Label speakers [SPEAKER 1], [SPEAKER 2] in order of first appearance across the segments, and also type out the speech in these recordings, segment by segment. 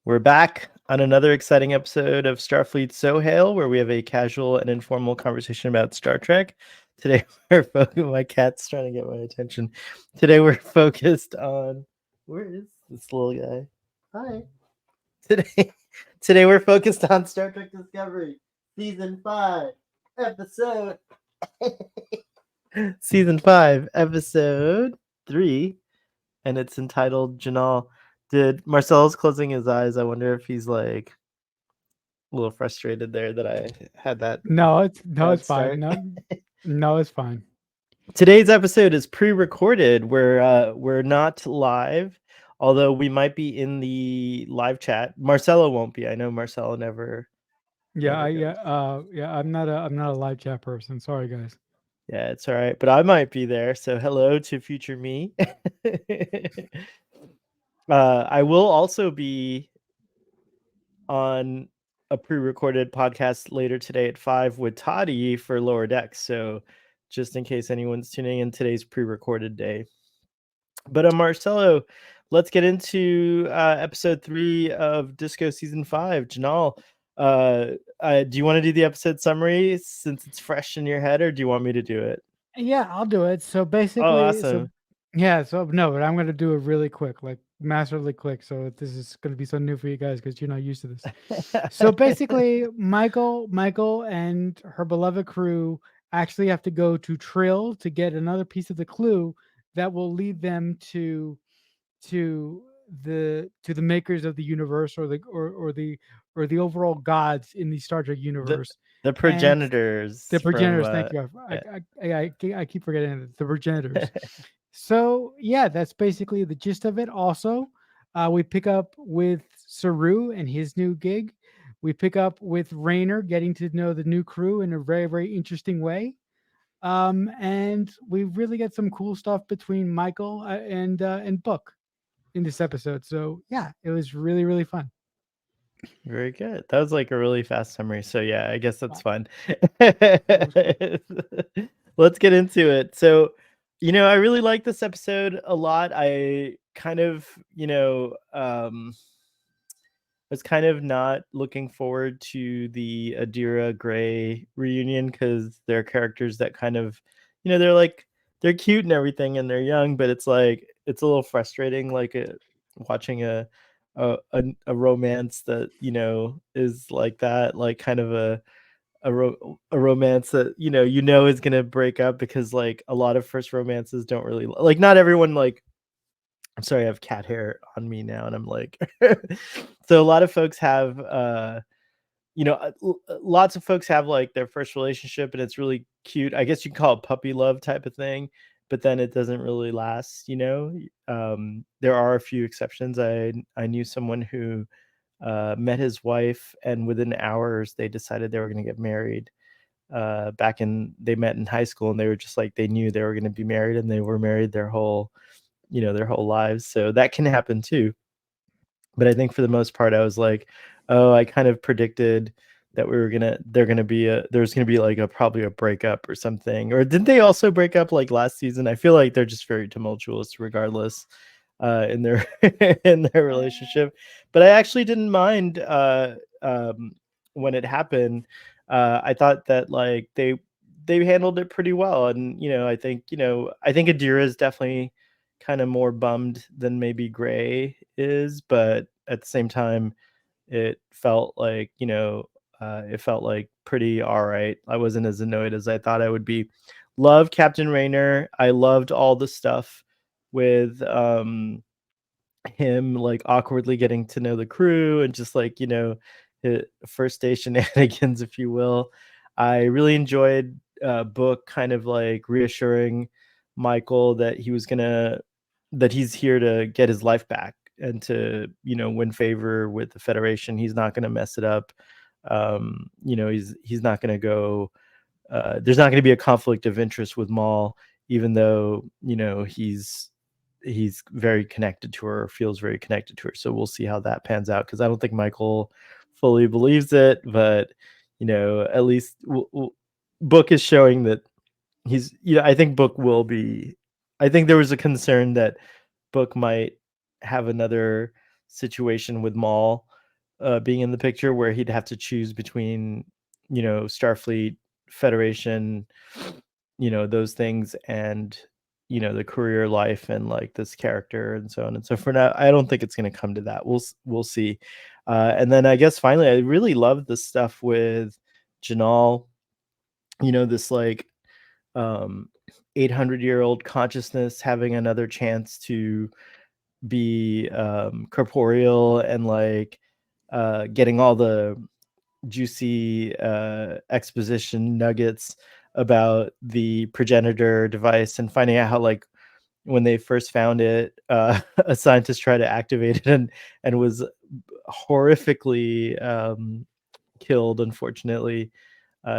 [SPEAKER 1] We're back on another exciting episode of Starfleet So Hail, where we have a casual and informal conversation about Star Trek. Today we're focused. My cat's trying to get my attention. Today we're focused on where is this little guy? Hi. Today, today we're focused on Star Trek Discovery, season 5, episode season 5, episode 3, and it's entitled Jinaal. Did Marcelo's closing his eyes? I wonder if he's like a little frustrated there that I had that
[SPEAKER 2] No, it's
[SPEAKER 1] bad
[SPEAKER 2] fine.
[SPEAKER 1] start.
[SPEAKER 2] No, it's fine.
[SPEAKER 1] Today's episode is pre-recorded. We're not live, although we might be in the live chat. Marcelo won't be. I know Marcelo never
[SPEAKER 2] Yeah,
[SPEAKER 1] never goes.
[SPEAKER 2] I'm not a live chat person. Sorry, guys.
[SPEAKER 1] Yeah, it's all right, but I might be there. So hello to future me. I will also be on a pre-recorded podcast later today at 5 with Toddy for Lower Decks. So just in case anyone's tuning in, today's pre-recorded day. But Marcelo, let's get into episode 3 of Disco season 5. Jinaal, do you want to do the episode summary since it's fresh in your head, or do you want me to do it?
[SPEAKER 2] Yeah, I'll do it. So
[SPEAKER 1] Oh,
[SPEAKER 2] basically,
[SPEAKER 1] awesome.
[SPEAKER 2] no, but I'm gonna do it really quick, like masterly quick. So this is gonna be so new for you guys because you're not used to this. So basically, Michael, and her beloved crew actually have to go to Trill to get another piece of the clue that will lead them to the makers of the universe or the overall gods in the Star Trek
[SPEAKER 1] the
[SPEAKER 2] universe.
[SPEAKER 1] the
[SPEAKER 2] And
[SPEAKER 1] progenitors
[SPEAKER 2] the
[SPEAKER 1] from
[SPEAKER 2] progenitors, thank you.
[SPEAKER 1] yeah.
[SPEAKER 2] I keep forgetting it, the progenitors. So yeah, that's basically the gist of it. Also, we pick up with Saru and his new gig. We pick up with Rayner getting to know the new crew in a very interesting way. And we really get some cool stuff between Michael and Book in this episode. So yeah, it was really fun.
[SPEAKER 1] Very good. That was like a really fast summary. So yeah, I guess that's
[SPEAKER 2] Wow,
[SPEAKER 1] fun.
[SPEAKER 2] that was cool.
[SPEAKER 1] Let's get into it. So, I really like this episode a lot. I kind of, was kind of not looking forward to the Adira Gray reunion because they're characters that kind of, they're cute and everything and they're young, but it's like it's a little frustrating, like watching a romance that is like that, like kind of a romance that is gonna break up because like a lot of first romances don't really like not everyone like I'm sorry, I have cat hair on me now, and I'm like, so a lot of folks have, lots of folks have like their first relationship, and it's really cute. I guess you can call it puppy love type of thing, but then it doesn't really last. There are a few exceptions. I knew someone who met his wife, and within hours they decided they were going to get married. They met in high school, and they were just like they knew they were going to be married, and they were married their whole lives. So that can happen too. But I think for the most part, I was like, oh, I kind of predicted that there's gonna be like probably a breakup or something. Or didn't they also break up like last season? I feel like they're just very tumultuous regardless in their in their relationship. But I actually didn't mind when it happened. I thought that like they handled it pretty well, and I think Adira is definitely kind of more bummed than maybe Gray is, but at the same time, it felt like pretty all right. I wasn't as annoyed as I thought I would be. Love Captain Rayner. I loved all the stuff with him like awkwardly getting to know the crew and just like first station shenanigans, if you will. I really enjoyed Book kind of like reassuring Michael that he's here to get his life back and to win favor with the Federation. He's not going to mess it up. He's not going to go. There's not going to be a conflict of interest with Maul, even though he's very connected to her, feels very connected to her. So we'll see how that pans out because I don't think Michael fully believes it, but at least Book is showing that he's. I think Book will be. I think there was a concern that Book might have another situation with Maul being in the picture, where he'd have to choose between, Starfleet, Federation, those things, and the career life, and like this character, and so on and so forth. Now, I don't think it's going to come to that. We'll see. And then I guess finally, I really love the stuff with Jinaal. This like, 800-year-old consciousness having another chance to be corporeal, and like getting all the juicy exposition nuggets about the progenitor device, and finding out how, like, when they first found it, a scientist tried to activate it, and was horrifically killed, unfortunately,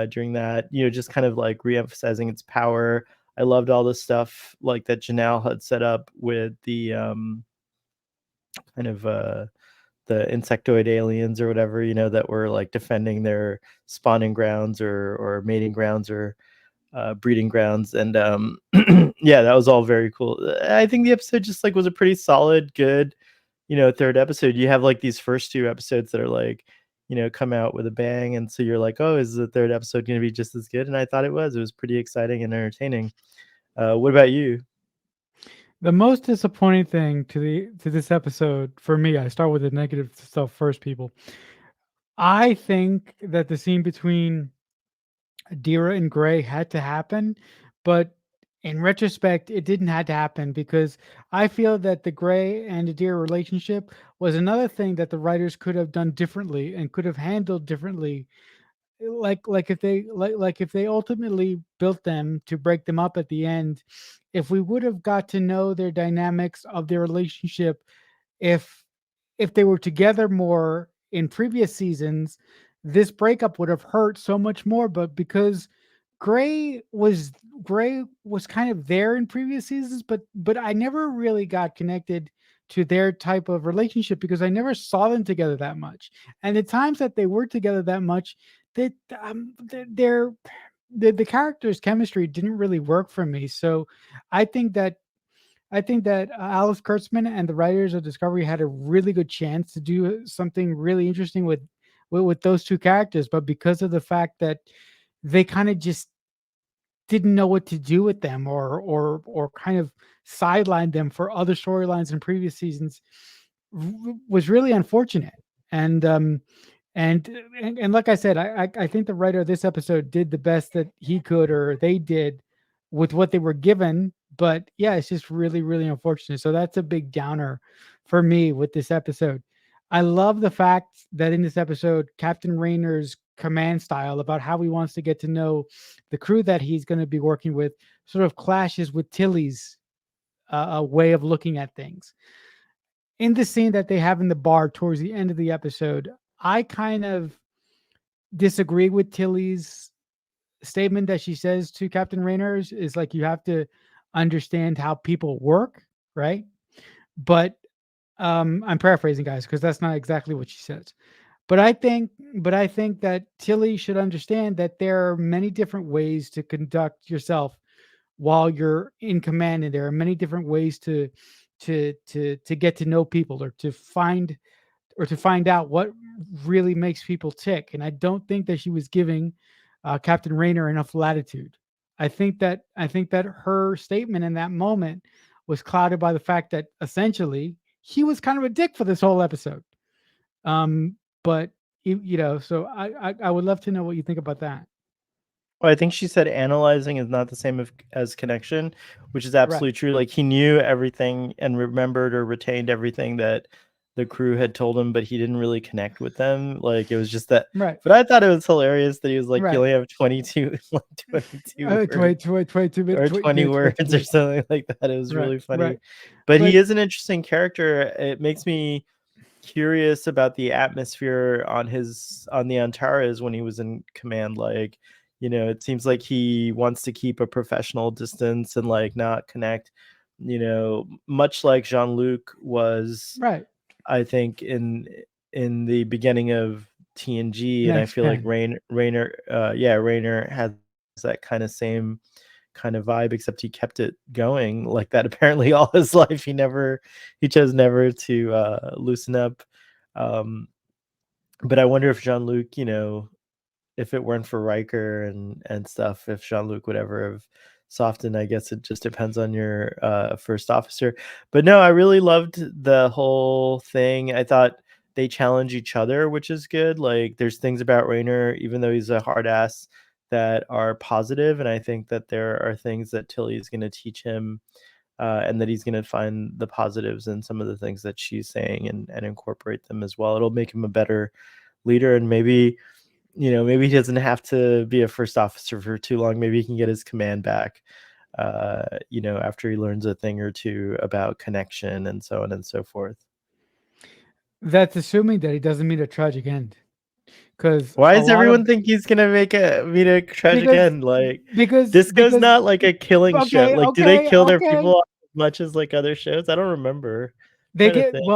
[SPEAKER 1] during that. Just kind of like re-emphasizing its power. I loved all the stuff like that Janelle had set up with the kind of the insectoid aliens or whatever, that were like defending their spawning grounds, or mating grounds, or breeding grounds. And yeah, that was all very cool. I think the episode just like was a pretty solid, good, third episode. You have like these first two episodes that are like, come out with a bang, and so you're like, oh, is the third episode going to be just as good? And I thought it was. It was pretty exciting and entertaining. What about you?
[SPEAKER 2] The most disappointing thing to this episode for me, I start with the negative stuff first, people. I think that the scene between Adira and Gray had to happen, but in retrospect, it didn't have to happen because I feel that the Gray and Adira relationship was another thing that the writers could have done differently and could have handled differently. Like if they ultimately built them to break them up at the end, if we would have got to know their dynamics of their relationship, if they were together more in previous seasons, this breakup would have hurt so much more. But because Gray was Gray was kind of there in previous seasons, but I never really got connected to their type of relationship because I never saw them together that much. And the times that they were together that much, that their the characters' chemistry didn't really work for me. So I think that Alex Kurtzman and the writers of Discovery had a really good chance to do something really interesting with those two characters, but because of the fact that they kind of just didn't know what to do with them, or kind of sidelined them for other storylines in previous seasons, was really unfortunate. And and and like I said, I think the writer of this episode did the best that he could, or they did, with what they were given. But yeah, it's just really, really unfortunate. So that's a big downer for me with this episode. I love the fact that in this episode, Captain Rayner's command style about how he wants to get to know the crew that he's going to be working with sort of clashes with Tilly's way of looking at things. In the scene that they have in the bar towards the end of the episode, I kind of disagree with Tilly's statement that she says to Captain Rayner is like, you have to understand how people work, right? But I'm paraphrasing, guys, because that's not exactly what she says. But I think that Tilly should understand that there are many different ways to conduct yourself while you're in command, and there are many different ways to get to know people, or to find out what really makes people tick. And I don't think that she was giving Captain Rayner enough latitude. I think that her statement in that moment was clouded by the fact that essentially he was kind of a dick for this whole episode. But so I would love to know what you think about that.
[SPEAKER 1] Well, I think she said analyzing is not the same as connection, which is
[SPEAKER 2] Right,
[SPEAKER 1] absolutely true. Like, he knew everything and remembered or retained everything that the crew had told him, but he didn't really connect with them. Like, it was just that.
[SPEAKER 2] right,
[SPEAKER 1] But I thought it was hilarious that he was like, you
[SPEAKER 2] right.
[SPEAKER 1] only have 22, like 22 words,
[SPEAKER 2] 22 minutes,
[SPEAKER 1] or 20
[SPEAKER 2] yeah, 22
[SPEAKER 1] words, or
[SPEAKER 2] minutes.
[SPEAKER 1] something like that. It was
[SPEAKER 2] Right,
[SPEAKER 1] really
[SPEAKER 2] right.
[SPEAKER 1] funny. But he
[SPEAKER 2] But
[SPEAKER 1] is an interesting character. It makes me curious about the atmosphere on the Antares when he was in command. Like, it seems like he wants to keep a professional distance and like not connect, much like Jean-Luc was,
[SPEAKER 2] right,
[SPEAKER 1] I think, in the beginning of TNG. And I
[SPEAKER 2] next
[SPEAKER 1] feel like
[SPEAKER 2] gen.
[SPEAKER 1] Rayner has that kind of same kind of vibe, except he kept it going like that apparently all his life. He chose never to loosen up. um But I wonder if Jean Luc, if it weren't for Riker and stuff, if Jean Luc would ever have softened. I guess it just depends on your first officer. But no, I really loved the whole thing. I thought they challenge each other, which is good. Like there's things about Rayner, even though he's a hard ass, that are positive, and I think that there are things that Tilly is going to teach him. And that he's going to find the positives in some of the things that she's saying and incorporate them as well. It'll make him a better leader, and maybe he doesn't have to be a first officer for too long. Maybe he can get his command back, after he learns a thing or two about connection and so on and so forth.
[SPEAKER 2] That's assuming that he doesn't meet a tragic end, because
[SPEAKER 1] Why
[SPEAKER 2] a
[SPEAKER 1] does
[SPEAKER 2] lot of
[SPEAKER 1] everyone think he's gonna meet a tragic
[SPEAKER 2] because
[SPEAKER 1] end? Like
[SPEAKER 2] because
[SPEAKER 1] Disco's
[SPEAKER 2] because
[SPEAKER 1] not like a killing show.
[SPEAKER 2] okay,
[SPEAKER 1] Like, do they
[SPEAKER 2] okay,
[SPEAKER 1] kill their
[SPEAKER 2] okay.
[SPEAKER 1] people as much as like other shows? I don't remember.
[SPEAKER 2] They
[SPEAKER 1] I'm trying to
[SPEAKER 2] get
[SPEAKER 1] think.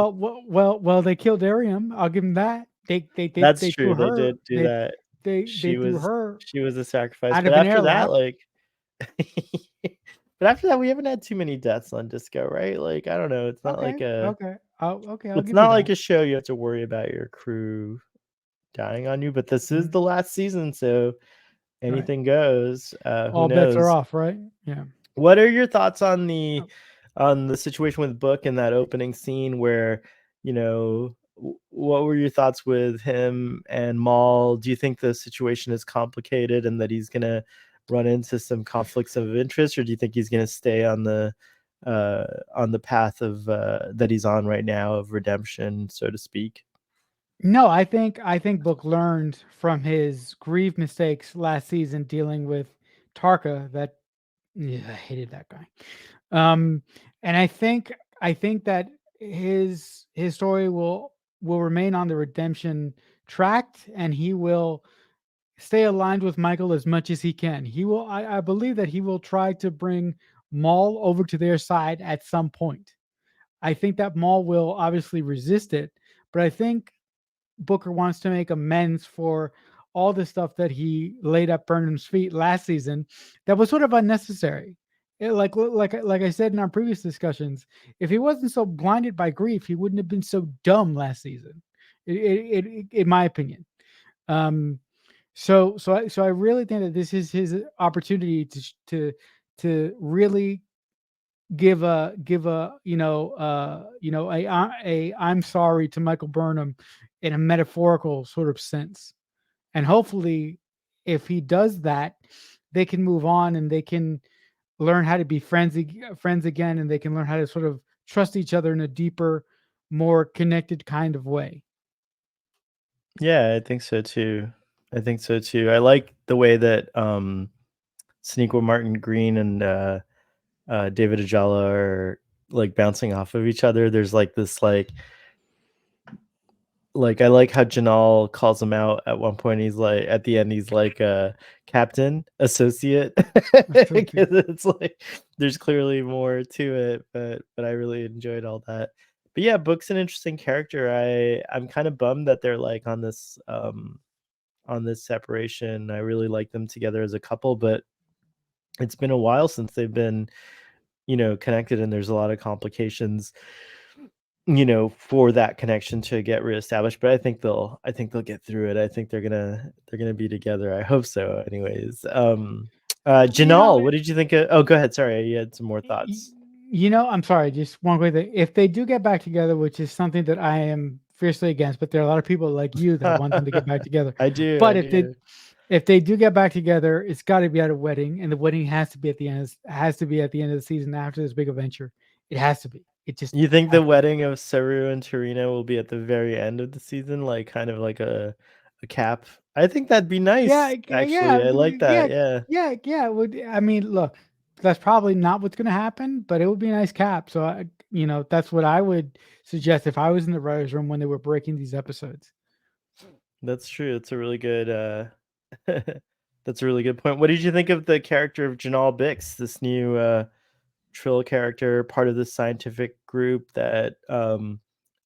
[SPEAKER 2] well. They killed Arium. I'll give them that.
[SPEAKER 1] That's
[SPEAKER 2] They threw
[SPEAKER 1] true. They
[SPEAKER 2] her.
[SPEAKER 1] did do that.
[SPEAKER 2] They
[SPEAKER 1] She
[SPEAKER 2] threw
[SPEAKER 1] was
[SPEAKER 2] her
[SPEAKER 1] she was a sacrifice.
[SPEAKER 2] out
[SPEAKER 1] But
[SPEAKER 2] of an
[SPEAKER 1] after that,
[SPEAKER 2] airlock.
[SPEAKER 1] like but after that, we haven't had too many deaths on Disco, right? Like, I don't know.
[SPEAKER 2] Okay, okay. Okay, I'll
[SPEAKER 1] It's
[SPEAKER 2] give you
[SPEAKER 1] not like
[SPEAKER 2] that.
[SPEAKER 1] a show you have to worry about your crew dying on you, but this is
[SPEAKER 2] Mhm.
[SPEAKER 1] the last season, so
[SPEAKER 2] Right.
[SPEAKER 1] anything goes. Who
[SPEAKER 2] All bets are
[SPEAKER 1] knows?
[SPEAKER 2] off, right? Yeah.
[SPEAKER 1] What are your thoughts on
[SPEAKER 2] Oh,
[SPEAKER 1] the situation with Book in that opening scene where, what were your thoughts with him and Maul? Do you think the situation is complicated and that he's gonna run into some conflicts of interest, or do you think he's gonna stay uh, on the path of that he's on right now of redemption, so to speak?
[SPEAKER 2] no, I think Book learned from his grieve mistakes last season dealing with Tarka that yeah, I hated that guy. Um, and I think that his story will remain on the redemption track, and he will stay aligned with Michael as much as he can. He will. I believe that he will try to bring Maul over to their side at some point. I think that Maul will obviously resist it, but I think Booker wants to make amends for all the stuff that he laid at Burnham's feet last season that was sort of unnecessary. Like I said in our previous discussions, if he wasn't so blinded by grief, he wouldn't have been so dumb last season. In my opinion. Um, so I really think that this is his opportunity to really give a a I'm sorry to Michael Burnham in a metaphorical sort of sense. And hopefully if he does that, they can move on and they can learn how to be friends again, and they can learn how to sort of trust each other in a deeper, more connected kind of way.
[SPEAKER 1] Yeah, I think so too. I think so too. I like the way that Sonequa Martin Green and David Ajala are like bouncing off of each other. There's like this like I like how Jinaal calls him out at one point. He's like at the end, he's like captain, associate. Because it's like there's clearly more to it, but I really enjoyed all that. But yeah, Book's an interesting character. I'm kind of bummed that they're like on this separation. I really like them together as a couple, but it's been a while since they've been, connected, and there's a lot of complications, for that connection to get reestablished. But I think they'll get through it. I think they're gonna be together. I hope so. Anyways,
[SPEAKER 2] You know,
[SPEAKER 1] Janal, what did you think of? Oh, go ahead. Sorry, you had some more
[SPEAKER 2] y-
[SPEAKER 1] thoughts.
[SPEAKER 2] I'm sorry, just one quick thing. If they do get back together, which is something that I am fiercely against, but there are a lot of people like you that want them to get back together.
[SPEAKER 1] I do. I
[SPEAKER 2] But
[SPEAKER 1] do.
[SPEAKER 2] if they do get back together, it's got to be at a wedding, and the wedding has to be at the end. Has to be at the end of the season after this big adventure. It has to be. It just
[SPEAKER 1] You think the
[SPEAKER 2] has to be.
[SPEAKER 1] wedding of Saru and Tarina will be at the very end of the season, like kind of like a cap? I think that'd be
[SPEAKER 2] Yeah,
[SPEAKER 1] nice.
[SPEAKER 2] yeah,
[SPEAKER 1] Actually, I like that.
[SPEAKER 2] yeah,
[SPEAKER 1] Yeah,
[SPEAKER 2] yeah. I mean, look, that's probably not what's going to happen, but it would be a nice cap. So that's what I would suggest if I was in the writers' room when they were breaking these episodes.
[SPEAKER 1] that's true. It's a really good. That's a really good point. What did you think of the character of Janal Bix, this new Trill character, part of the scientific group that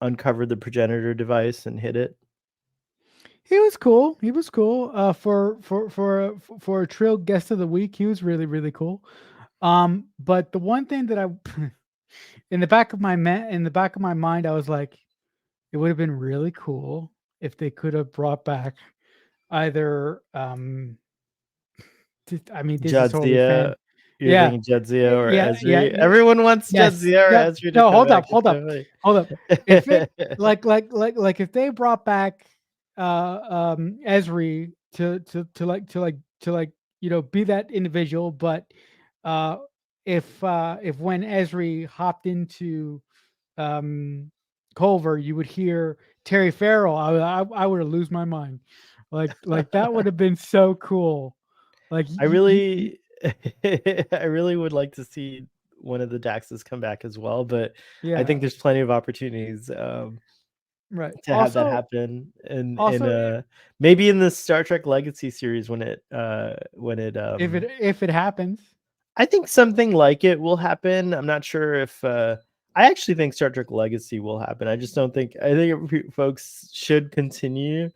[SPEAKER 1] uncovered the progenitor device and hid it?
[SPEAKER 2] He was cool. He was cool. For a Trill guest of the week, he was really really cool. But the one thing that I in the back of my mind, I was like, it would have been really cool if they could have brought back either I mean, this is totally
[SPEAKER 1] Jadzia,
[SPEAKER 2] fan.
[SPEAKER 1] you're
[SPEAKER 2] Yeah.
[SPEAKER 1] thinking Jadzia or
[SPEAKER 2] Yeah, yeah,
[SPEAKER 1] Esri? Everyone wants
[SPEAKER 2] yes.
[SPEAKER 1] Jadzia or
[SPEAKER 2] No,
[SPEAKER 1] Esri to
[SPEAKER 2] no,
[SPEAKER 1] come back. It's
[SPEAKER 2] hold up,
[SPEAKER 1] so
[SPEAKER 2] hold up. If it
[SPEAKER 1] funny.
[SPEAKER 2] like if they brought back Esri to like, be that individual, but uh if when Esri hopped into um Culver, you would hear Terry Farrell, I would have lose my mind. Like that would have been so cool. Like
[SPEAKER 1] I really I really would like to see one of the Daxes come back as well, but I
[SPEAKER 2] yeah,
[SPEAKER 1] think there's plenty of opportunities,
[SPEAKER 2] right.
[SPEAKER 1] to have that happen in,
[SPEAKER 2] Also,
[SPEAKER 1] maybe in the Star Trek Legacy series when it,
[SPEAKER 2] if it happens,
[SPEAKER 1] I think something like it will happen. I'm not sure if I actually think Star Trek Legacy will happen. I just don't think I think folks should continue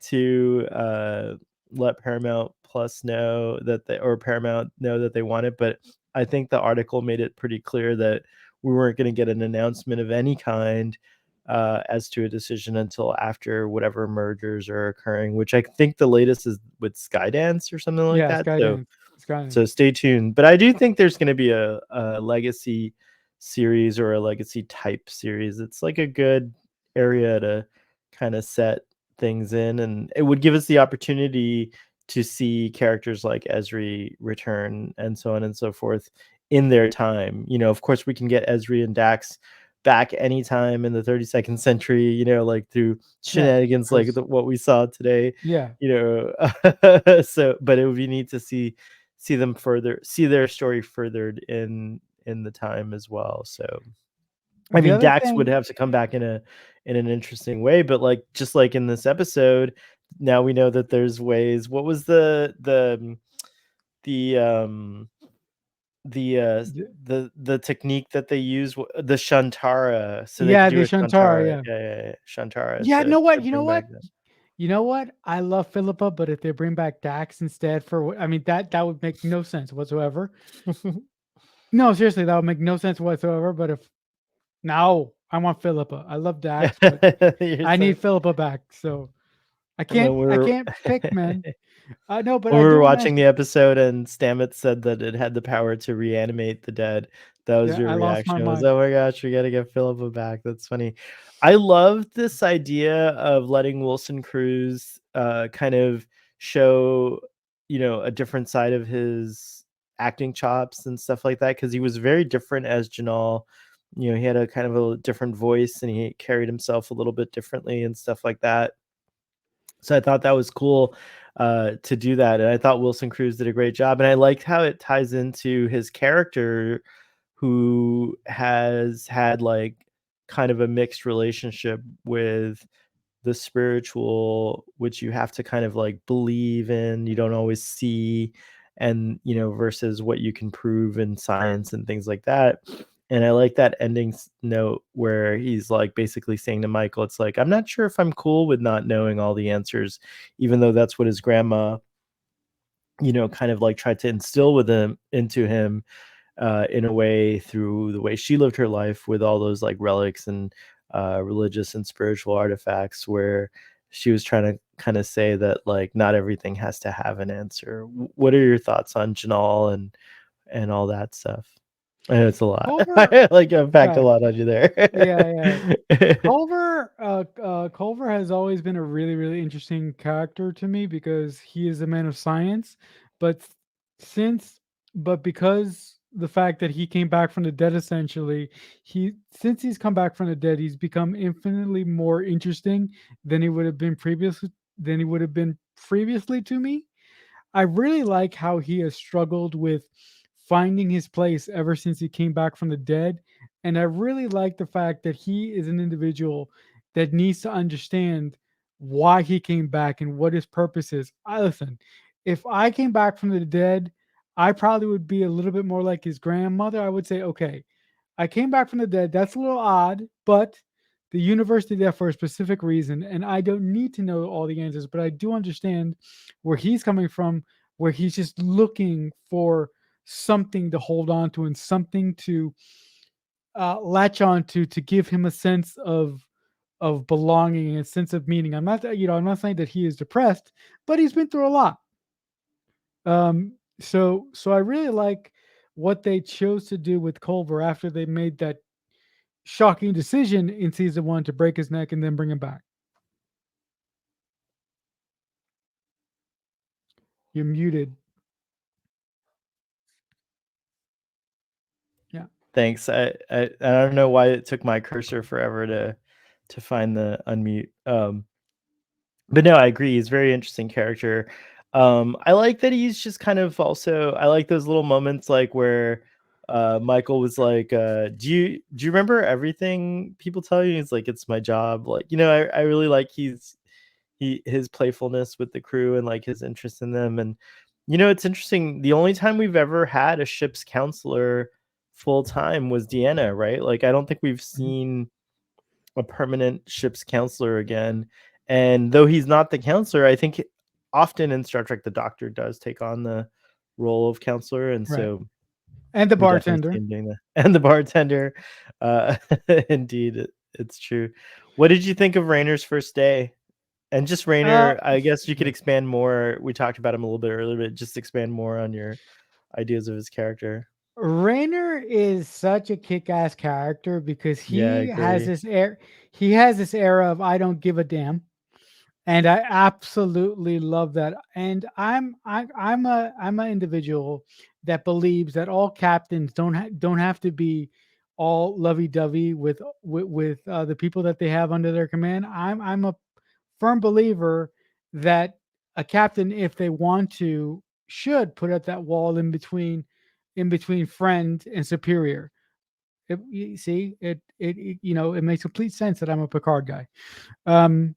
[SPEAKER 1] to let Paramount Plus know that they or Paramount know that they want it. But I think the article made it pretty clear that we weren't going to get an announcement of any kind as to a decision until after whatever mergers are occurring, which I think the latest is with Skydance or something like
[SPEAKER 2] yeah,
[SPEAKER 1] that. So
[SPEAKER 2] Skydance.
[SPEAKER 1] so stay tuned. But I do think there's going to be a legacy series or a legacy type series. It's like a good area to kind of set things in, and it would give us the opportunity to see characters like Esri return and so on and so forth in their time. Of course, we can get Esri and Dax back anytime in the 32nd century, like through
[SPEAKER 2] Yeah,
[SPEAKER 1] shenanigans like
[SPEAKER 2] because
[SPEAKER 1] what we saw today,
[SPEAKER 2] yeah,
[SPEAKER 1] you know. So but it would be neat to see them further see their story furthered in the time as well. So I
[SPEAKER 2] the
[SPEAKER 1] mean,
[SPEAKER 2] other
[SPEAKER 1] Dax would
[SPEAKER 2] thing,
[SPEAKER 1] have to come back in an interesting way, but like just like in this episode, now we know that there's ways. What was the the
[SPEAKER 2] th-
[SPEAKER 1] the technique that they use, the Shantara, so they could
[SPEAKER 2] yeah,
[SPEAKER 1] do
[SPEAKER 2] the
[SPEAKER 1] a
[SPEAKER 2] Shantara,
[SPEAKER 1] Shantara,
[SPEAKER 2] yeah,
[SPEAKER 1] yeah, yeah, yeah, Shantara
[SPEAKER 2] yeah.
[SPEAKER 1] to
[SPEAKER 2] You know
[SPEAKER 1] bring back
[SPEAKER 2] what, I love Philippa, but if they bring back Dax instead for what, I mean, that would make no sense whatsoever.
[SPEAKER 1] that.
[SPEAKER 2] No, seriously, that would make no sense whatsoever. But if no, I want Philippa. I love Dax, but
[SPEAKER 1] You're
[SPEAKER 2] I
[SPEAKER 1] so
[SPEAKER 2] need Philippa back. So
[SPEAKER 1] when we
[SPEAKER 2] I
[SPEAKER 1] were
[SPEAKER 2] can't pick, man. No, but
[SPEAKER 1] when
[SPEAKER 2] I
[SPEAKER 1] we
[SPEAKER 2] do
[SPEAKER 1] were
[SPEAKER 2] want to
[SPEAKER 1] watching the
[SPEAKER 2] mention.
[SPEAKER 1] episode and Stamets said that it had the power to reanimate the dead, that was
[SPEAKER 2] Yeah,
[SPEAKER 1] your
[SPEAKER 2] I lost my
[SPEAKER 1] reaction. It was,
[SPEAKER 2] mind.
[SPEAKER 1] "Oh my gosh, we gotta get Philippa back." That's funny. I love this idea of letting Wilson Cruz, kind of show, a different side of his acting chops and stuff like that, because he was very different as Jinaal. He had a kind of a different voice, and he carried himself a little bit differently and stuff like that. So I thought that was cool to do that, and I thought Wilson Cruz did a great job, and I liked how it ties into his character, who has had like kind of a mixed relationship with the spiritual, which you have to kind of like believe in, you don't always see, and versus what you can prove in science and things like that. And I like that ending note where he's like basically saying to Michael, it's like, I'm not sure if I'm cool with not knowing all the answers, even though that's what his grandma, kind of like tried to instill with him into him, in a way through the way she lived her life with all those like relics and religious and spiritual artifacts, where she was trying to kind of say that like not everything has to have an answer. What are your thoughts on Janal and all that stuff? I know it's a lot.
[SPEAKER 2] Culver,
[SPEAKER 1] I like unpacked a
[SPEAKER 2] right?
[SPEAKER 1] lot on you
[SPEAKER 2] Yeah, yeah.
[SPEAKER 1] there.
[SPEAKER 2] Culver has always been a really, really interesting character to me because he is a man of science, but since, but because the fact that he came back from the dead, essentially, since he's come back from the dead, he's become infinitely more interesting than he would have been previously to me. I really like how he has struggled with finding his place ever since he came back from the dead. And I really like the fact that he is an individual that needs to understand why he came back and what his purpose is. I listen, if I came back from the dead, I probably would be a little bit more like his grandmother. I would say, okay, I came back from the dead. That's a little odd, but the universe did that for a specific reason. And I don't need to know all the answers, but I do understand where he's coming from, where he's just looking for something to hold on to and something to latch on to give him a sense of of belonging and a sense of meaning. I'm not saying that he is depressed, but he's been through a lot. So I really like what they chose to do with Culver after they made that shocking decision in season one to break his neck and then bring him back. You're muted. Yeah.
[SPEAKER 1] Thanks. I don't know why it took my cursor forever to find the unmute. But no, I agree. He's a very interesting character. I like that he's just kind of also. I like those little moments like where Michael was like, "Do you remember everything people tell you?" He's like, "It's my job." Like, I really like his playfulness with the crew and like his interest in them. And it's interesting. The only time we've ever had a ship's counselor full time was Deanna, right? Like, I don't think we've
[SPEAKER 2] Mhm.
[SPEAKER 1] seen a permanent ship's counselor again. And though he's not the counselor, I think often in Star Trek the Doctor does take on the role of counselor, and
[SPEAKER 2] Right.
[SPEAKER 1] so
[SPEAKER 2] And the
[SPEAKER 1] we definitely see
[SPEAKER 2] bartender.
[SPEAKER 1] him doing that. And the bartender, uh, indeed, it's true. What did you think of Rayner's first day? And just
[SPEAKER 2] Uh,
[SPEAKER 1] Rayner, I guess you could expand more. We talked about him a little bit earlier, but just expand more on your ideas of his character.
[SPEAKER 2] Rainer is such a kick-ass character because
[SPEAKER 1] Yeah, I agree.
[SPEAKER 2] he has this era of I don't give a damn. And I absolutely love that. And I'm an individual that believes that all captains don't have to be all lovey-dovey with the people that they have under their command. I'm a firm believer that a captain, if they want to, should put up that wall in between friend and superior. You see, it makes complete sense that I'm a Picard guy. Um,